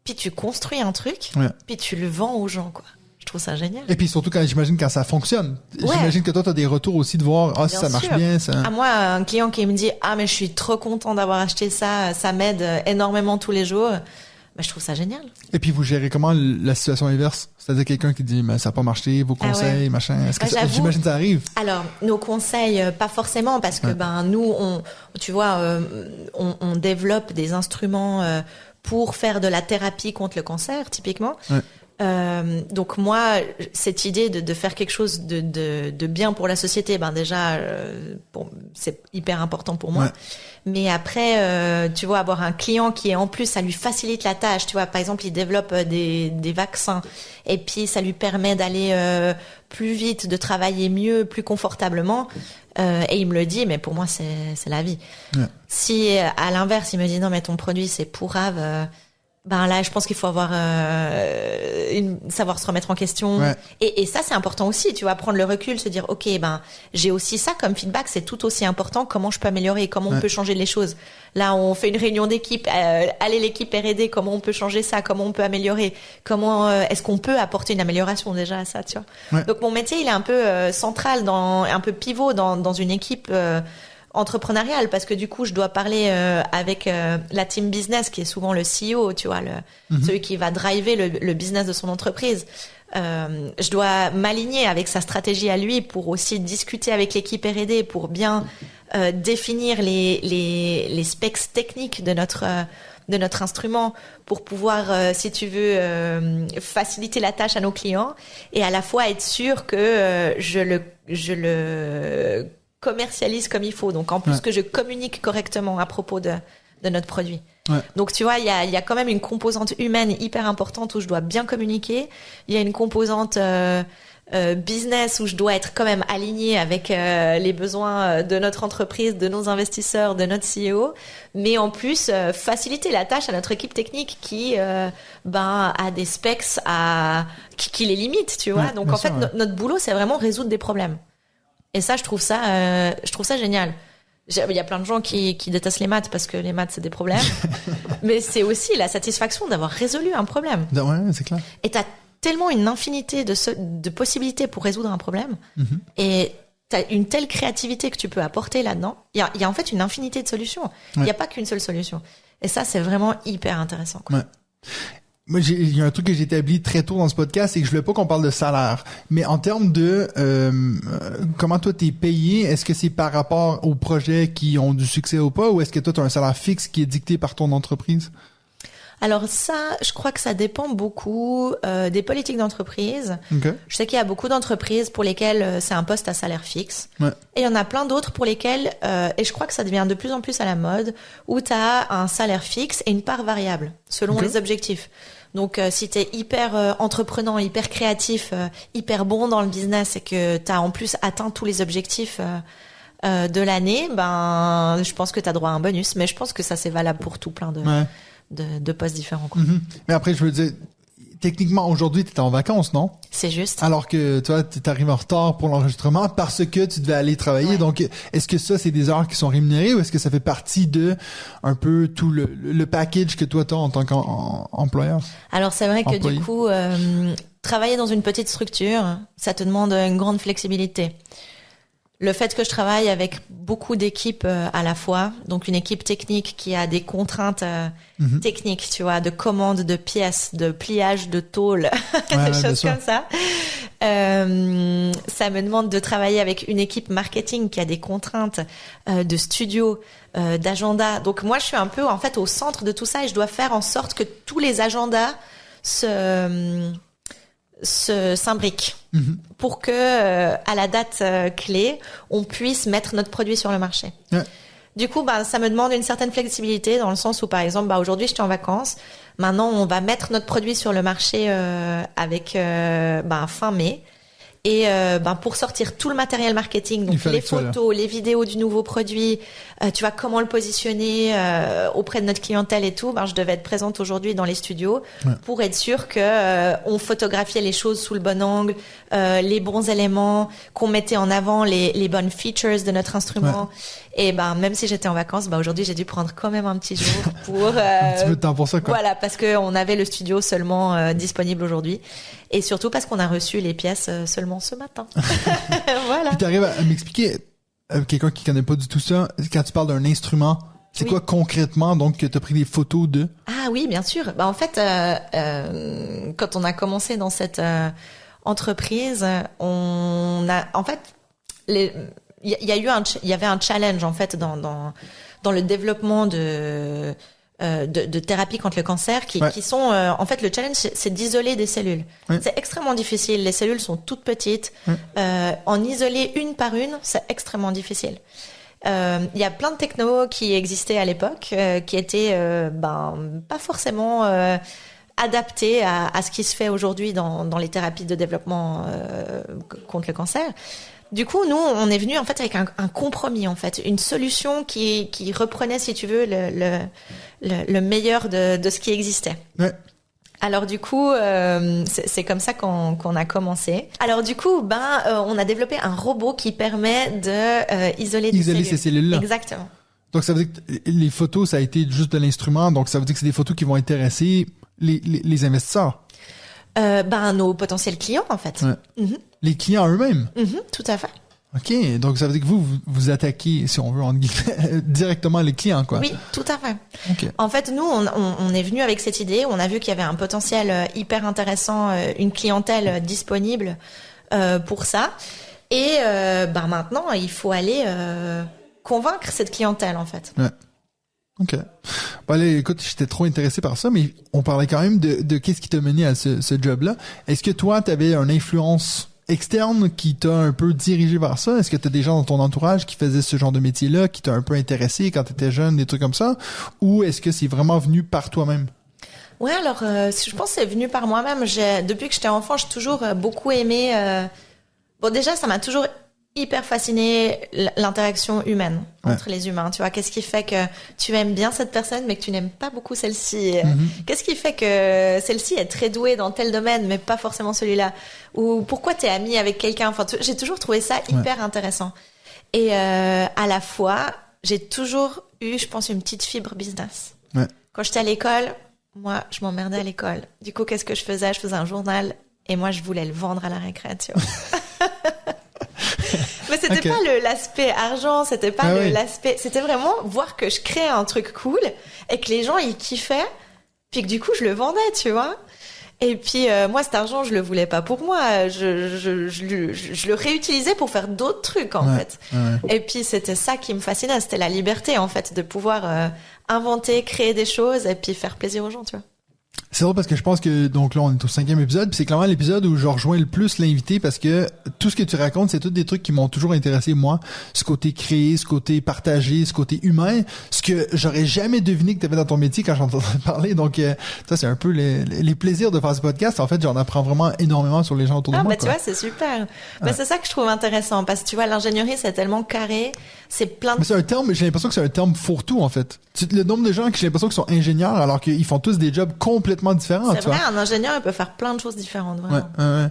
puis tu construis un truc, puis tu le vends aux gens, quoi. Je trouve ça génial. Et puis surtout quand ça fonctionne. Ouais. J'imagine que toi t'as des retours aussi de voir si ça marche bien, ça. À moi, un client qui me dit mais je suis trop content d'avoir acheté ça, ça m'aide énormément tous les jours. Je trouve ça génial. Et puis vous gérez comment la situation inverse? C'est-à-dire quelqu'un qui dit ça n'a pas marché, vos conseils, machin. Est-ce que j'imagine que ça arrive? Alors nos conseils, pas forcément, parce que nous on développe des instruments pour faire de la thérapie contre le cancer, typiquement. Ouais. Donc moi, cette idée de faire quelque chose de bien pour la société, déjà, c'est hyper important pour moi. Ouais. Mais après, tu vois, avoir un client qui est en plus, ça lui facilite la tâche. Tu vois, par exemple, il développe des vaccins et puis ça lui permet d'aller plus vite, de travailler mieux, plus confortablement. Et il me le dit, mais pour moi, c'est la vie. Ouais. Si à l'inverse, il me dit non, mais ton produit c'est pourrave. Là, je pense qu'il faut savoir se remettre en question. Ouais. Et ça, c'est important aussi, tu vois, prendre le recul, se dire, ok, j'ai aussi ça comme feedback, c'est tout aussi important. Comment je peux améliorer, comment on peut changer les choses. Là, on fait une réunion d'équipe, allez l'équipe R&D, comment on peut changer ça, comment on peut améliorer, comment est-ce qu'on peut apporter une amélioration déjà à ça, tu vois. Ouais. Donc mon métier, il est un peu central, un peu pivot dans une équipe. Entrepreneurial, parce que du coup je dois parler avec la team business qui est souvent le CEO, tu vois, celui qui va driver le business de son entreprise. Je dois m'aligner avec sa stratégie à lui pour aussi discuter avec l'équipe R&D pour bien définir les specs techniques de notre instrument pour pouvoir, si tu veux, faciliter la tâche à nos clients et à la fois être sûr que je le commercialise comme il faut, donc en plus que je communique correctement à propos de notre produit. Ouais. Donc tu vois, il y a quand même une composante humaine hyper importante où je dois bien communiquer. Il y a une composante business où je dois être quand même alignée avec les besoins de notre entreprise, de nos investisseurs, de notre CEO, mais en plus faciliter la tâche à notre équipe technique qui a des specs qui les limitent, tu vois. Donc en fait notre boulot c'est vraiment résoudre des problèmes. Et ça, je trouve ça génial. Il y a plein de gens qui détestent les maths parce que les maths, c'est des problèmes. Mais c'est aussi la satisfaction d'avoir résolu un problème. Ouais, c'est clair. Et t'as tellement une infinité de possibilités pour résoudre un problème. Mm-hmm. Et t'as une telle créativité que tu peux apporter là-dedans. Il y a en fait une infinité de solutions. Il n'y a pas qu'une seule solution. Et ça, c'est vraiment hyper intéressant, quoi. Ouais. Moi, il y a un truc que j'ai établi très tôt dans ce podcast, c'est que je voulais pas qu'on parle de salaire. Mais en termes de comment toi t'es payé, est-ce que c'est par rapport aux projets qui ont du succès ou pas, ou est-ce que toi t'as un salaire fixe qui est dicté par ton entreprise? Alors ça, je crois que ça dépend beaucoup des politiques d'entreprise. Okay. Je sais qu'il y a beaucoup d'entreprises pour lesquelles c'est un poste à salaire fixe. Ouais. Et il y en a plein d'autres pour lesquelles, et je crois que ça devient de plus en plus à la mode, où tu as un salaire fixe et une part variable, selon Okay. les objectifs. Donc si tu es hyper entreprenant, hyper créatif, hyper bon dans le business et que tu as en plus atteint tous les objectifs de l'année, ben je pense que tu as droit à un bonus. Mais je pense que ça c'est valable pour tout plein Ouais. de postes différents, quoi. Mm-hmm. Mais après, je veux dire, techniquement, aujourd'hui, t'étais en vacances, non? C'est juste. Alors que, toi, t'arrives en retard pour l'enregistrement parce que tu devais aller travailler. Ouais. Donc, est-ce que ça, c'est des heures qui sont rémunérées ou est-ce que ça fait partie de un peu tout le package que toi, t'as en tant qu'employeur? Alors c'est vrai que Employé. du coup, travailler dans une petite structure, ça te demande une grande flexibilité. Le fait que je travaille avec beaucoup d'équipes à la fois, donc une équipe technique qui a des contraintes techniques, tu vois, de commandes, de pièces, de pliage de tôle, Ouais, des bien choses sûr. comme ça. Ça me demande de travailler avec une équipe marketing qui a des contraintes de studio, d'agenda. Donc moi, je suis un peu en fait au centre de tout ça et je dois faire en sorte que tous les agendas s'imbriquent pour que à la date clé, on puisse mettre notre produit sur le marché. Ouais. Du coup, bah, ça me demande une certaine flexibilité dans le sens où, par exemple, bah, aujourd'hui, j'étais en vacances. Maintenant, on va mettre notre produit sur le marché avec fin mai. Et pour sortir tout le matériel marketing, donc les photos, les vidéos du nouveau produit, tu vois comment le positionner auprès de notre clientèle et tout, je devais être présente aujourd'hui dans les studios pour être sûr que on photographiait les choses sous le bon angle, les bons éléments, qu'on mettait en avant les bonnes features de notre instrument. Ouais. Et même si j'étais en vacances, aujourd'hui j'ai dû prendre quand même un petit jour pour un petit peu de temps pour ça, quoi. Voilà, parce que on avait le studio seulement disponible aujourd'hui. Et surtout parce qu'on a reçu les pièces seulement ce matin. Voilà. Puis t'arrives à m'expliquer, quelqu'un qui connaît pas du tout ça, quand tu parles d'un instrument, c'est quoi concrètement donc que t'as pris des photos de? Ah oui, bien sûr. En fait, quand on a commencé dans cette entreprise, on a en fait il y avait un challenge en fait dans le développement de thérapie contre le cancer qui sont en fait le challenge c'est d'isoler des cellules. C'est extrêmement difficile, les cellules sont toutes petites. En isoler une par une, c'est extrêmement difficile. Il y a plein de technos qui existaient à l'époque qui étaient pas forcément adaptés à ce qui se fait aujourd'hui dans les thérapies de développement contre le cancer. Du coup, nous, on est venu en fait avec un compromis, en fait, une solution qui reprenait, si tu veux, le meilleur de ce qui existait. Ouais. Alors du coup, c'est comme ça qu'on a commencé. Alors du coup, on a développé un robot qui permet de isoler ces cellules-là. Exactement. Donc ça veut dire que les photos, ça a été juste de l'instrument, donc ça veut dire que c'est des photos qui vont intéresser les investisseurs. Nos potentiels clients, en fait. Ouais. Les clients eux-mêmes. Tout à fait. OK, donc ça veut dire que vous attaquez, si on veut, entre guillemets, directement les clients, quoi. Oui, tout à fait. Okay. En fait, nous, on est venu avec cette idée, on a vu qu'il y avait un potentiel hyper intéressant, une clientèle disponible pour ça. Et maintenant, il faut aller convaincre cette clientèle, en fait. Ouais. OK. Bon, allez, écoute, j'étais trop intéressé par ça, mais on parlait quand même de qu'est-ce qui t'a mené à ce job-là. Est-ce que toi, t'avais une influence externe qui t'a un peu dirigé vers ça? Est-ce que t'as des gens dans ton entourage qui faisaient ce genre de métier-là, qui t'a un peu intéressé quand t'étais jeune, des trucs comme ça? Ou est-ce que c'est vraiment venu par toi-même? Ouais, alors, je pense que c'est venu par moi-même. Depuis que j'étais enfant, j'ai toujours beaucoup aimé... déjà, ça m'a toujours hyper fasciné l'interaction humaine entre les humains. Tu vois, qu'est-ce qui fait que tu aimes bien cette personne, mais que tu n'aimes pas beaucoup celle-ci? Qu'est-ce qui fait que celle-ci est très douée dans tel domaine, mais pas forcément celui-là? Ou pourquoi t'es amie avec quelqu'un? Enfin, j'ai toujours trouvé ça hyper intéressant. Et à la fois, j'ai toujours eu, je pense, une petite fibre business. Ouais. Quand j'étais à l'école, moi, je m'emmerdais à l'école. Du coup, qu'est-ce que je faisais? Je faisais un journal et moi, je voulais le vendre à la récréation. Mais c'était Okay. pas l'aspect argent, c'était pas l'aspect, c'était vraiment voir que je créais un truc cool et que les gens ils kiffaient, puis que du coup je le vendais, tu vois. Et puis moi cet argent je le voulais pas pour moi, je le réutilisais pour faire d'autres trucs en fait. Et puis c'était ça qui me fascinait, c'était la liberté en fait de pouvoir inventer, créer des choses et puis faire plaisir aux gens, tu vois. C'est drôle parce que je pense que, donc là, on est au 5e épisode, puis c'est clairement l'épisode où je rejoins le plus l'invité parce que tout ce que tu racontes, c'est tous des trucs qui m'ont toujours intéressé, moi. Ce côté créé, ce côté partagé, ce côté humain, ce que j'aurais jamais deviné que tu avais dans ton métier quand j'entendais parler. Donc, ça, c'est un peu les plaisirs de faire ce podcast. En fait, j'en apprends vraiment énormément sur les gens autour de moi. Ah, bah, tu vois, c'est super. Bah, c'est ça que je trouve intéressant parce que tu vois, l'ingénierie, c'est tellement carré, c'est plein de... Mais c'est un terme, j'ai l'impression que c'est un terme fourre-tout, en fait. Le nombre de gens que j'ai l'impression qu'ils sont ingénieurs alors qu'ils font tous des jobs complètement différents. C'est vrai, un ingénieur, il peut faire plein de choses différentes, vraiment. Ouais.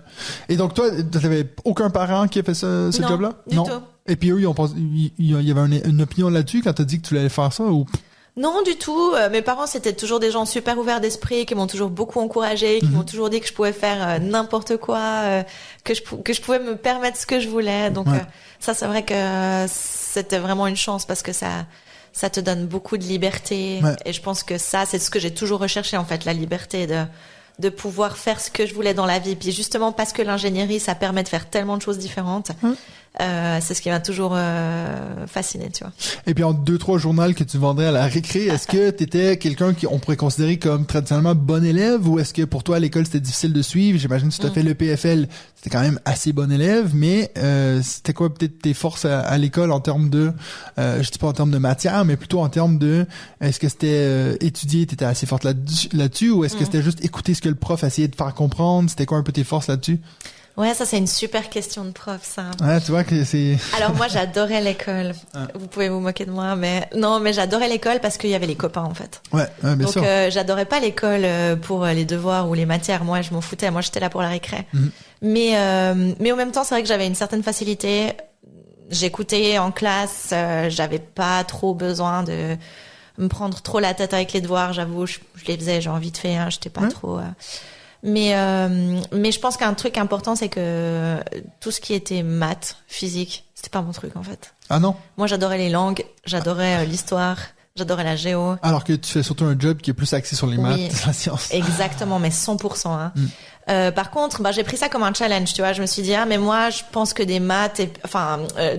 Et donc, toi, t'avais aucun parent qui a fait ce job-là? Non, du tout. Et puis eux, il y avait une opinion là-dessus quand t'as dit que tu allais faire ça ou... Non, du tout. Mes parents, c'était toujours des gens super ouverts d'esprit, qui m'ont toujours beaucoup encouragée, qui m'ont toujours dit que je pouvais faire n'importe quoi, que je pouvais me permettre ce que je voulais. Donc, ça, c'est vrai que c'était vraiment une chance parce que ça te donne beaucoup de liberté. Ouais. Et je pense que ça, c'est ce que j'ai toujours recherché, en fait, la liberté de pouvoir faire ce que je voulais dans la vie. Puis justement, parce que l'ingénierie, ça permet de faire tellement de choses différentes. C'est ce qui m'a toujours fasciné, tu vois. Et puis en 2-3 journaux que tu vendais à la récré, est-ce que t'étais quelqu'un qu'on pourrait considérer comme traditionnellement bon élève ou est-ce que pour toi à l'école c'était difficile de suivre? J'imagine que tu as fait le PFL, c'était quand même assez bon élève, mais c'était quoi peut-être tes forces à l'école en termes de, je dis pas en termes de matière, mais plutôt en termes de, est-ce que c'était étudier, t'étais assez forte là-dessus ou est-ce que c'était juste écouter ce que le prof essayait de faire comprendre? C'était quoi un peu tes forces là-dessus? Ouais, ça c'est une super question de prof, ça. Ouais, tu vois que c'est... Alors moi j'adorais l'école. Vous pouvez vous moquer de moi, mais non, mais j'adorais l'école parce qu'il y avait les copains en fait. Ouais, bien sûr. Donc j'adorais pas l'école pour les devoirs ou les matières. Moi je m'en foutais. Moi j'étais là pour la récré. Mais en même temps c'est vrai que j'avais une certaine facilité. J'écoutais en classe. J'avais pas trop besoin de me prendre trop la tête avec les devoirs. J'avoue, je les faisais genre vite fait. Hein, j'étais pas trop. Mais je pense qu'un truc important, c'est que tout ce qui était maths, physique, c'était pas mon truc, en fait. Ah non? Moi, j'adorais les langues, j'adorais l'histoire, j'adorais la géo. Alors que tu fais surtout un job qui est plus axé sur les maths, la science. Exactement, mais 100%, hein. Par contre, j'ai pris ça comme un challenge, tu vois. Je me suis dit, mais moi, je pense que des maths,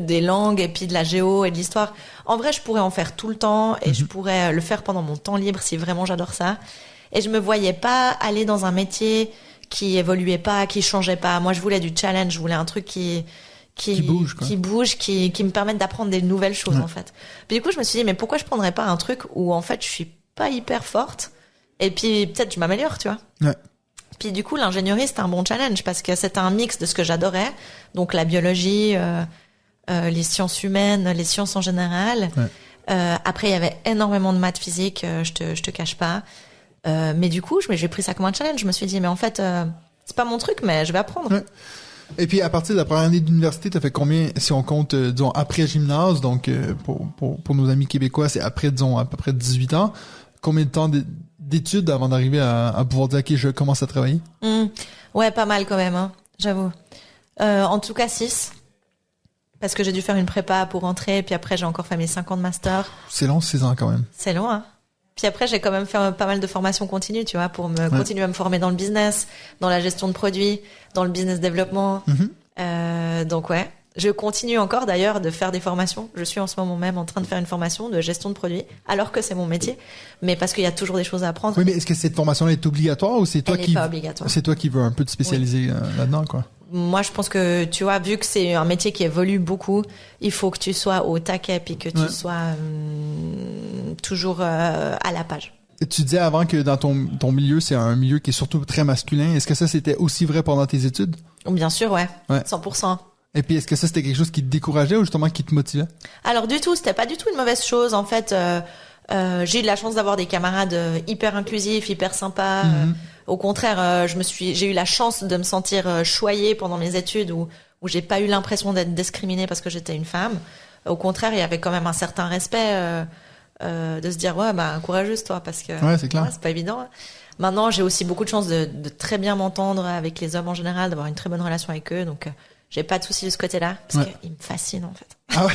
des langues, et puis de la géo et de l'histoire, en vrai, je pourrais en faire tout le temps, et je pourrais le faire pendant mon temps libre si vraiment j'adore ça. Et je me voyais pas aller dans un métier qui évoluait pas, qui changeait pas. Moi, je voulais du challenge, je voulais un truc qui bouge, quoi. Qui bouge, qui me permette d'apprendre des nouvelles choses, en fait. Puis du coup, je me suis dit, mais pourquoi je prendrais pas un truc où, en fait, je suis pas hyper forte, et puis peut-être je m'améliore, tu vois. Ouais. Puis du coup, l'ingénierie, c'était un bon challenge, parce que c'était un mix de ce que j'adorais, donc la biologie, les sciences humaines, les sciences en général. Ouais. Après, il y avait énormément de maths physique, je te cache pas. Mais du coup, j'ai pris ça comme un challenge. Je me suis dit, mais en fait, c'est pas mon truc, mais je vais apprendre. Ouais. Et puis, à partir de la première année d'université, t'as fait combien, si on compte, disons, après gymnase, donc pour nos amis québécois, c'est après, disons, à peu près 18 ans. Combien de temps d'études avant d'arriver à pouvoir dire, OK, je commence à travailler? Ouais, pas mal quand même, hein, j'avoue. En tout cas, 6. Parce que j'ai dû faire une prépa pour rentrer, puis après, j'ai encore fait mes 5 ans de master. C'est long, 6 ans quand même. C'est long, hein. Puis après, j'ai quand même fait pas mal de formations continues, tu vois, pour continuer à me former dans le business, dans la gestion de produits, dans le business développement. Donc ouais, je continue encore d'ailleurs de faire des formations. Je suis en ce moment même en train de faire une formation de gestion de produits, alors que c'est mon métier, mais parce qu'il y a toujours des choses à apprendre. Oui, mais est-ce que cette formation-là est obligatoire ou c'est toi Elle n'est pas obligatoire. C'est toi qui veux un peu te spécialiser là-dedans, quoi? Moi, je pense que, tu vois, vu que c'est un métier qui évolue beaucoup, il faut que tu sois au taquet puis que tu sois toujours à la page. Et tu disais avant que dans ton milieu, c'est un milieu qui est surtout très masculin. Est-ce que ça, c'était aussi vrai pendant tes études? Bien sûr, ouais. 100%. Et puis, est-ce que ça, c'était quelque chose qui te décourageait ou justement qui te motivait? Alors, du tout. C'était pas du tout une mauvaise chose. En fait, j'ai eu de la chance d'avoir des camarades hyper inclusifs, hyper sympas. Au contraire, j'ai eu la chance de me sentir choyée pendant mes études où j'ai pas eu l'impression d'être discriminée parce que j'étais une femme. Au contraire, il y avait quand même un certain respect de se dire courageuse toi parce que c'est clair. C'est pas évident. Maintenant, j'ai aussi beaucoup de chance de très bien m'entendre avec les hommes en général, d'avoir une très bonne relation avec eux. Donc, j'ai pas de soucis de ce côté-là parce qu'il me fascine en fait. Ah ouais.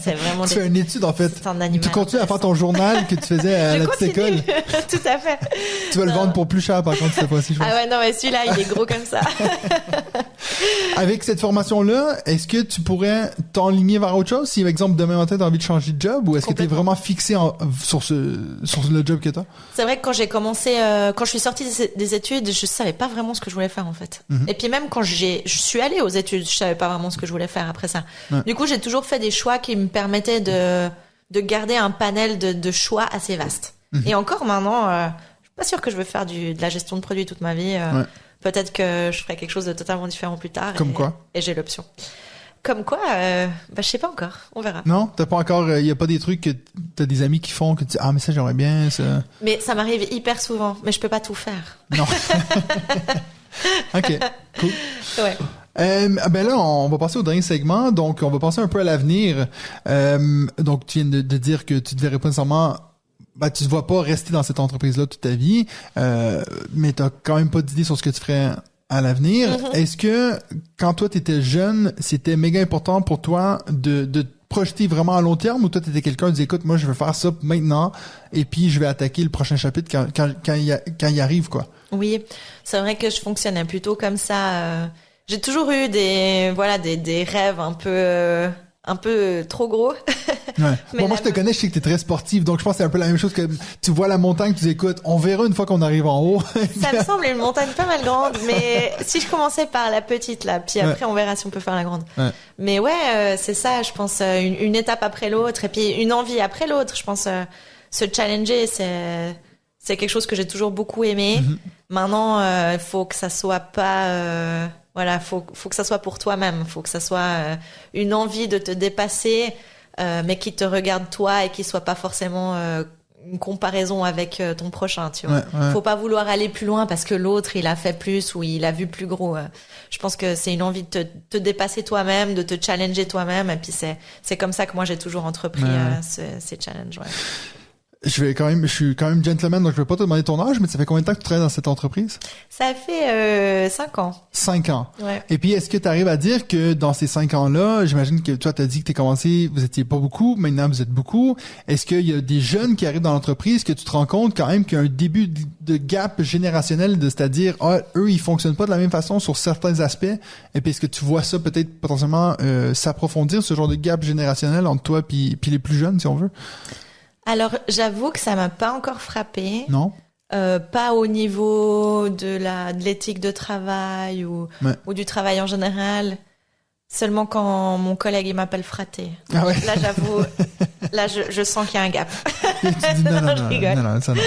C'est vraiment. Tu fais une étude en fait. C'est un animal. Tu continues à faire ton journal que tu faisais à la petite école. Tout à fait. Tu vas le vendre pour plus cher par contre cette fois-ci, je pense. Ah ouais, non, mais celui-là, il est gros comme ça. Avec cette formation-là, est-ce que tu pourrais t'enligner vers autre chose si, par exemple, demain matin, tu as envie de changer de job ou est-ce que tu es vraiment fixé sur le job que tu as? C'est vrai que quand j'ai commencé, quand je suis sortie des études, je savais pas vraiment ce que je voulais faire en fait. Et puis même quand je suis allée aux études, je savais pas vraiment ce que je voulais faire après ça. Ouais. Du coup, j'ai toujours fait des choix qui me permettaient de garder un panel de choix assez vaste. Et encore maintenant, je suis pas sûre que je veux faire de la gestion de produits toute ma vie. Ouais. Peut-être que je ferai quelque chose de totalement différent plus tard. Comme quoi? Et j'ai l'option. Comme quoi, je sais pas encore. On verra. Non? T'as pas encore, y a pas des trucs que t'as des amis qui font que tu dis, ah, mais ça, j'aimerais bien, ça. Mais ça m'arrive hyper souvent. Mais je peux pas tout faire. Non. OK. Cool. Ouais. Ben là, on va passer au dernier segment. Donc, on va passer un peu à l'avenir. Donc, tu viens de dire que tu ne verrais pas nécessairement... Ben, tu ne vois pas rester dans cette entreprise-là toute ta vie, mais tu n'as quand même pas d'idée sur ce que tu ferais à l'avenir. Est-ce que, quand toi, tu étais jeune, c'était méga important pour toi de te projeter vraiment à long terme ou toi, tu étais quelqu'un qui disait, écoute, moi, je veux faire ça maintenant et puis je vais attaquer le prochain chapitre quand il arrive, quoi? Oui, c'est vrai que je fonctionnais plutôt comme ça. J'ai toujours eu des rêves un peu trop gros. Ouais. Bon, moi, je te connais, je sais que t'es très sportive, donc je pense que c'est un peu la même chose que tu vois la montagne, tu dis, écoute, on verra une fois qu'on arrive en haut. Ça me semble une montagne pas mal grande, mais si je commençais par la petite, là, puis après, on verra si on peut faire la grande. Ouais. Mais ouais, c'est ça, je pense, une étape après l'autre, et puis une envie après l'autre. Je pense, se challenger, c'est quelque chose que j'ai toujours beaucoup aimé. Maintenant, il faut que ça soit pas... faut que ça soit pour toi-même. Faut que ça soit une envie de te dépasser, mais qui te regarde toi et qui soit pas forcément une comparaison avec ton prochain, tu vois. Ouais. Faut pas vouloir aller plus loin parce que l'autre, il a fait plus ou il a vu plus gros. Je pense que c'est une envie de te dépasser toi-même, de te challenger toi-même. Et puis c'est comme ça que moi, j'ai toujours entrepris ces challenges, ouais. Je suis quand même gentleman, donc je vais pas te demander ton âge, mais ça fait combien de temps que tu travailles dans cette entreprise? Ça fait 5 ans. 5 ans. Ouais. Et puis, est-ce que tu arrives à dire que dans ces 5 ans-là, j'imagine que toi, tu as dit que tu as commencé, vous étiez pas beaucoup, maintenant vous êtes beaucoup. Est-ce qu'il y a des jeunes qui arrivent dans l'entreprise que tu te rends compte quand même qu'il y a un début de gap générationnel, c'est-à-dire, eux, ils fonctionnent pas de la même façon sur certains aspects. Et puis, est-ce que tu vois ça peut-être potentiellement s'approfondir, ce genre de gap générationnel entre toi puis les plus jeunes, si on veut? Alors, j'avoue que ça m'a pas encore frappé. Non. Pas au niveau de l'éthique de travail ou du travail en général. Seulement quand mon collègue il m'appelle fraté. Ah ouais. Là, j'avoue, je sens qu'il y a un gap. Et tu dis non, je rigole. Non, ça non.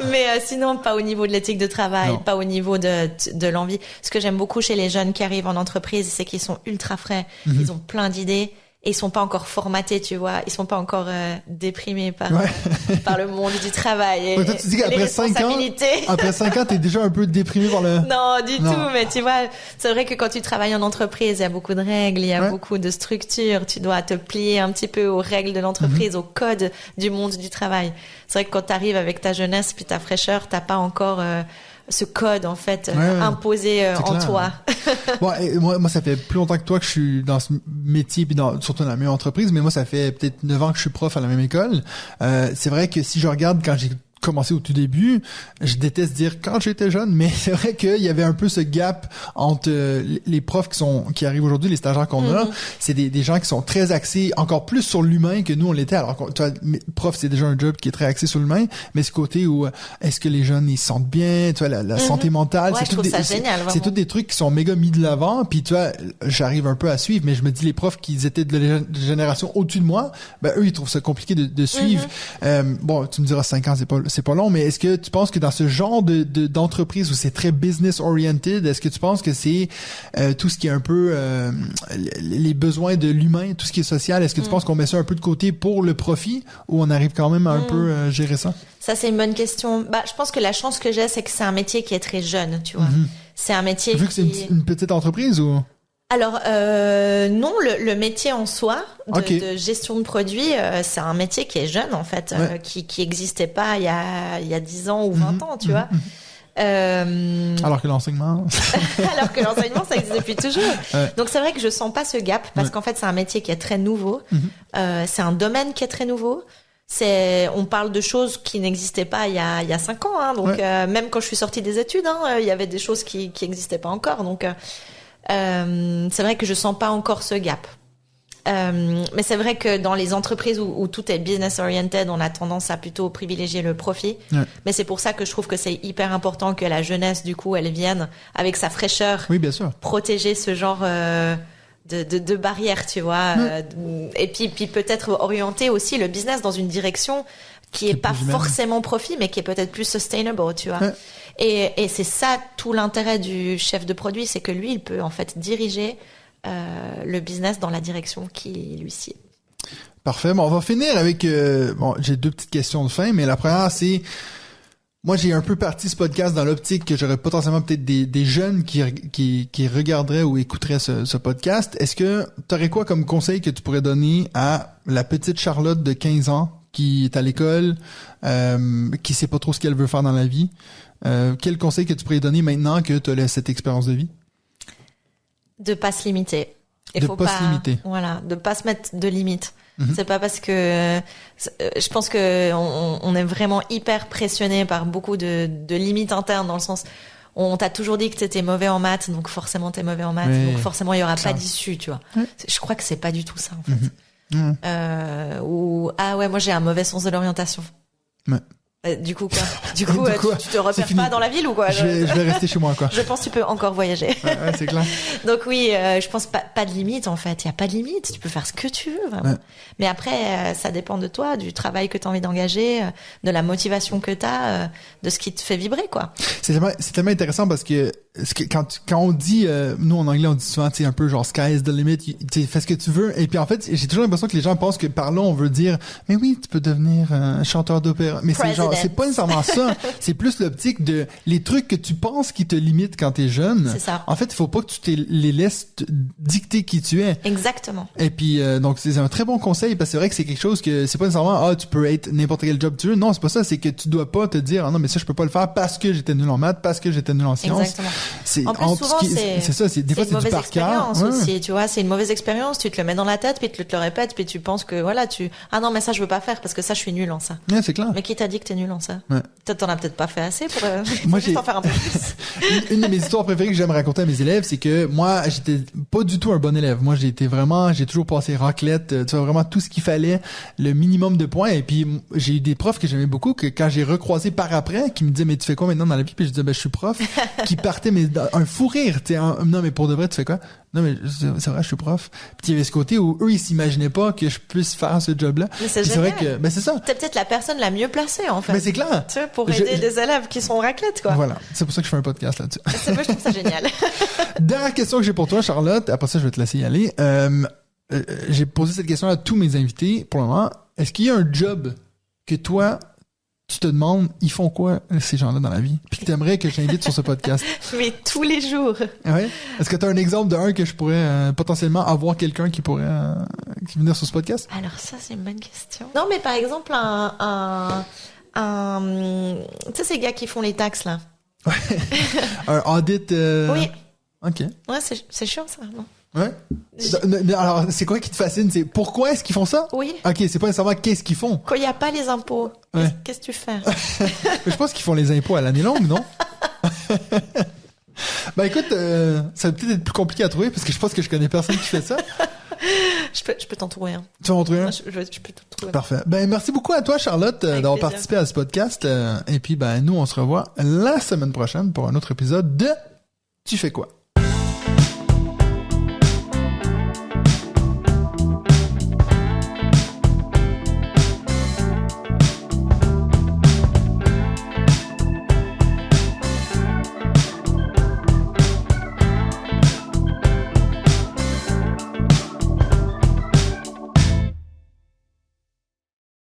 Mais sinon, pas au niveau de l'éthique de travail, pas au niveau de l'envie. Ce que j'aime beaucoup chez les jeunes qui arrivent en entreprise, c'est qu'ils sont ultra frais. Ils ont plein d'idées. Et ils sont pas encore formatés, tu vois. Ils sont pas encore déprimés par le monde du travail et toi, tu dis qu'après les responsabilités. 5 ans, t'es déjà un peu déprimé par le... Non, du tout. Mais tu vois, c'est vrai que quand tu travailles en entreprise, il y a beaucoup de règles, il y a beaucoup de structures. Tu dois te plier un petit peu aux règles de l'entreprise, au code du monde du travail. C'est vrai que quand t'arrives avec ta jeunesse puis ta fraîcheur, t'as pas encore... ce code en fait imposé en toi. Bon, et moi ça fait plus longtemps que toi que je suis dans ce métier puis surtout dans la même entreprise, mais moi ça fait peut-être 9 ans que je suis prof à la même école. C'est vrai que si je regarde quand j'ai commencé au tout début, je déteste dire quand j'étais jeune, mais c'est vrai qu'il y avait un peu ce gap entre les profs qui arrivent aujourd'hui, les stagiaires qu'on a, c'est des gens qui sont très axés encore plus sur l'humain que nous on l'était. Alors tu vois, prof c'est déjà un job qui est très axé sur l'humain, mais ce côté où est-ce que les jeunes ils se sentent bien, tu vois la santé mentale, c'est tout génial, c'est tous des trucs qui sont méga mis de l'avant, puis tu vois j'arrive un peu à suivre, mais je me dis les profs qui étaient de la génération au-dessus de moi, ben eux ils trouvent ça compliqué de suivre. Bon, tu me diras 5 ans c'est pas long, mais est-ce que tu penses que dans ce genre d'entreprise où c'est très business oriented, est-ce que tu penses que c'est tout ce qui est un peu les besoins de l'humain, tout ce qui est social, est-ce que tu penses qu'on met ça un peu de côté pour le profit ou on arrive quand même à un peu gérer ça? Ça, c'est une bonne question. Je pense que la chance que j'ai, c'est que c'est un métier qui est très jeune, tu vois. C'est un métier vu que c'est une petite entreprise ou... Alors non, le métier en soi de gestion de produits, c'est un métier qui est jeune en fait, qui existait pas il y a 10 ans ou 20 ans, tu vois. Alors que l'enseignement... Alors que l'enseignement, ça existe depuis toujours. Ouais. Donc c'est vrai que je sens pas ce gap parce qu'en fait c'est un métier qui est très nouveau. C'est un domaine qui est très nouveau. On parle de choses qui n'existaient pas il y a 5 ans. Hein. Donc même quand je suis sortie des études, il y avait des choses qui existaient pas encore. Donc c'est vrai que je sens pas encore ce gap. Mais c'est vrai que dans les entreprises où tout est business oriented, on a tendance à plutôt privilégier le profit. Ouais. Mais c'est pour ça que je trouve que c'est hyper important que la jeunesse, du coup, elle vienne avec sa fraîcheur. Oui, bien sûr. Protéger ce genre de barrières, tu vois. Et puis peut-être orienter aussi le business dans une direction qui est pas forcément profit, mais qui est peut-être plus sustainable, tu vois. Ouais. Et c'est ça tout l'intérêt du chef de produit, c'est que lui, il peut en fait diriger le business dans la direction qui lui sied. Parfait. Bon, on va finir avec... j'ai 2 petites questions de fin, mais la première, c'est... Moi, j'ai un peu parti ce podcast dans l'optique que j'aurais potentiellement peut-être des jeunes qui regarderaient ou écouteraient ce podcast. Est-ce que tu aurais quoi comme conseil que tu pourrais donner à la petite Charlotte de 15 ans qui est à l'école, qui sait pas trop ce qu'elle veut faire dans la vie? Quel conseil que tu pourrais donner maintenant que tu as cette expérience de vie? De pas se limiter. Il faut pas se limiter. Voilà, de pas se mettre de limites. C'est pas parce que je pense que on est vraiment hyper pressionné par beaucoup de limites internes, dans le sens on t'a toujours dit que t'étais mauvais en maths, donc forcément t'es mauvais en maths, donc forcément il y aura pas d'issue, tu vois. Je crois que c'est pas du tout ça en fait. Ou moi j'ai un mauvais sens de l'orientation. Du coup quoi? Du coup, tu te repères pas dans la ville ou quoi? Je vais rester chez moi quoi. Je pense que tu peux encore voyager. Ouais, c'est clair. Donc oui, je pense pas de limite en fait. Il y a pas de limite. Tu peux faire ce que tu veux vraiment. Ouais. Mais après, ça dépend de toi, du travail que tu as envie d'engager, de la motivation que tu as, de ce qui te fait vibrer quoi. C'est tellement intéressant parce que quand on dit, nous en anglais on dit souvent, tu sais un peu genre sky is the limit, tu fais ce que tu veux. Et puis en fait, j'ai toujours l'impression que les gens pensent que par là on veut dire, mais oui, tu peux devenir un chanteur d'opéra. Mais c'est genre, c'est pas nécessairement ça. C'est plus l'optique de les trucs que tu penses qui te limitent quand t'es jeune. C'est ça. En fait, il faut pas que tu les laisses dicter qui tu es. Exactement. Et puis donc c'est un très bon conseil parce que c'est vrai que c'est quelque chose que c'est pas nécessairement tu peux être n'importe quel job que tu veux. Non, c'est pas ça. C'est que tu dois pas te dire non mais ça je peux pas le faire parce que j'étais nul en maths, parce que j'étais nul en sciences. Exactement. En plus souvent c'est ça. Des fois c'est du par cœur. Aussi, tu vois, c'est une mauvaise expérience. Tu te le mets dans la tête puis tu te le répètes puis tu penses que voilà non mais ça je veux pas faire parce que ça je suis nul en ça. Ouais, c'est clair. Mais qui t'a dit que t'es nul en ça? Ouais. T'en as peut-être pas fait assez pour moi, juste en faire un peu plus. Une de mes histoires préférées que j'aime raconter à mes élèves, c'est que moi, j'étais pas du tout un bon élève. Moi, j'ai toujours passé raclette, tu vois, vraiment tout ce qu'il fallait, le minimum de points. Et puis, j'ai eu des profs que j'aimais beaucoup, que quand j'ai recroisé par après, qui me disaient, mais tu fais quoi maintenant dans la vie? Puis je disais, je suis prof, qui partait, mais un fou rire, tu sais, non, mais pour de vrai, tu fais quoi? Non, mais c'est vrai, je suis prof. Puis il y avait ce côté où eux, ils s'imaginaient pas que je puisse faire ce job-là. Mais c'est vrai que, c'est ça. T'es peut-être la personne la mieux placée, en fait. Mais c'est clair. Tu sais, pour aider des élèves qui sont raclettes, quoi. Voilà. C'est pour ça que je fais un podcast là-dessus. Moi, je trouve ça génial. Dernière question que j'ai pour toi, Charlotte. Après ça, je vais te laisser y aller. J'ai posé cette question à tous mes invités pour le moment. Est-ce qu'il y a un job que toi, tu te demandes, ils font quoi, ces gens-là, dans la vie? Puis que t'aimerais que j'invite sur ce podcast? Mais tous les jours. Ouais. Est-ce que t'as un exemple d'un que je pourrais potentiellement avoir quelqu'un qui pourrait venir sur ce podcast? Alors ça, c'est une bonne question. Non, mais par exemple, tu sais, ces gars qui font les taxes, là. Ouais. Un audit... Oui. OK. Ouais, c'est chiant, ça, non? Ouais. Alors, c'est quoi qui te fascine? C'est pourquoi est-ce qu'ils font ça? Oui. OK, c'est pas nécessairement qu'est-ce qu'ils font. Quand il n'y a pas les impôts, qu'est-ce que tu fais? Je pense qu'ils font les impôts à l'année longue, non? Écoute, ça va peut-être être plus compliqué à trouver parce que je pense que je connais personne qui fait ça. Je peux t'en trouver un. Tu vas en trouver un? Je peux t'en trouver un. Parfait. Merci beaucoup à toi, Charlotte, d'avoir participé à ce podcast. Et puis, nous, on se revoit la semaine prochaine pour un autre épisode de Tu fais quoi?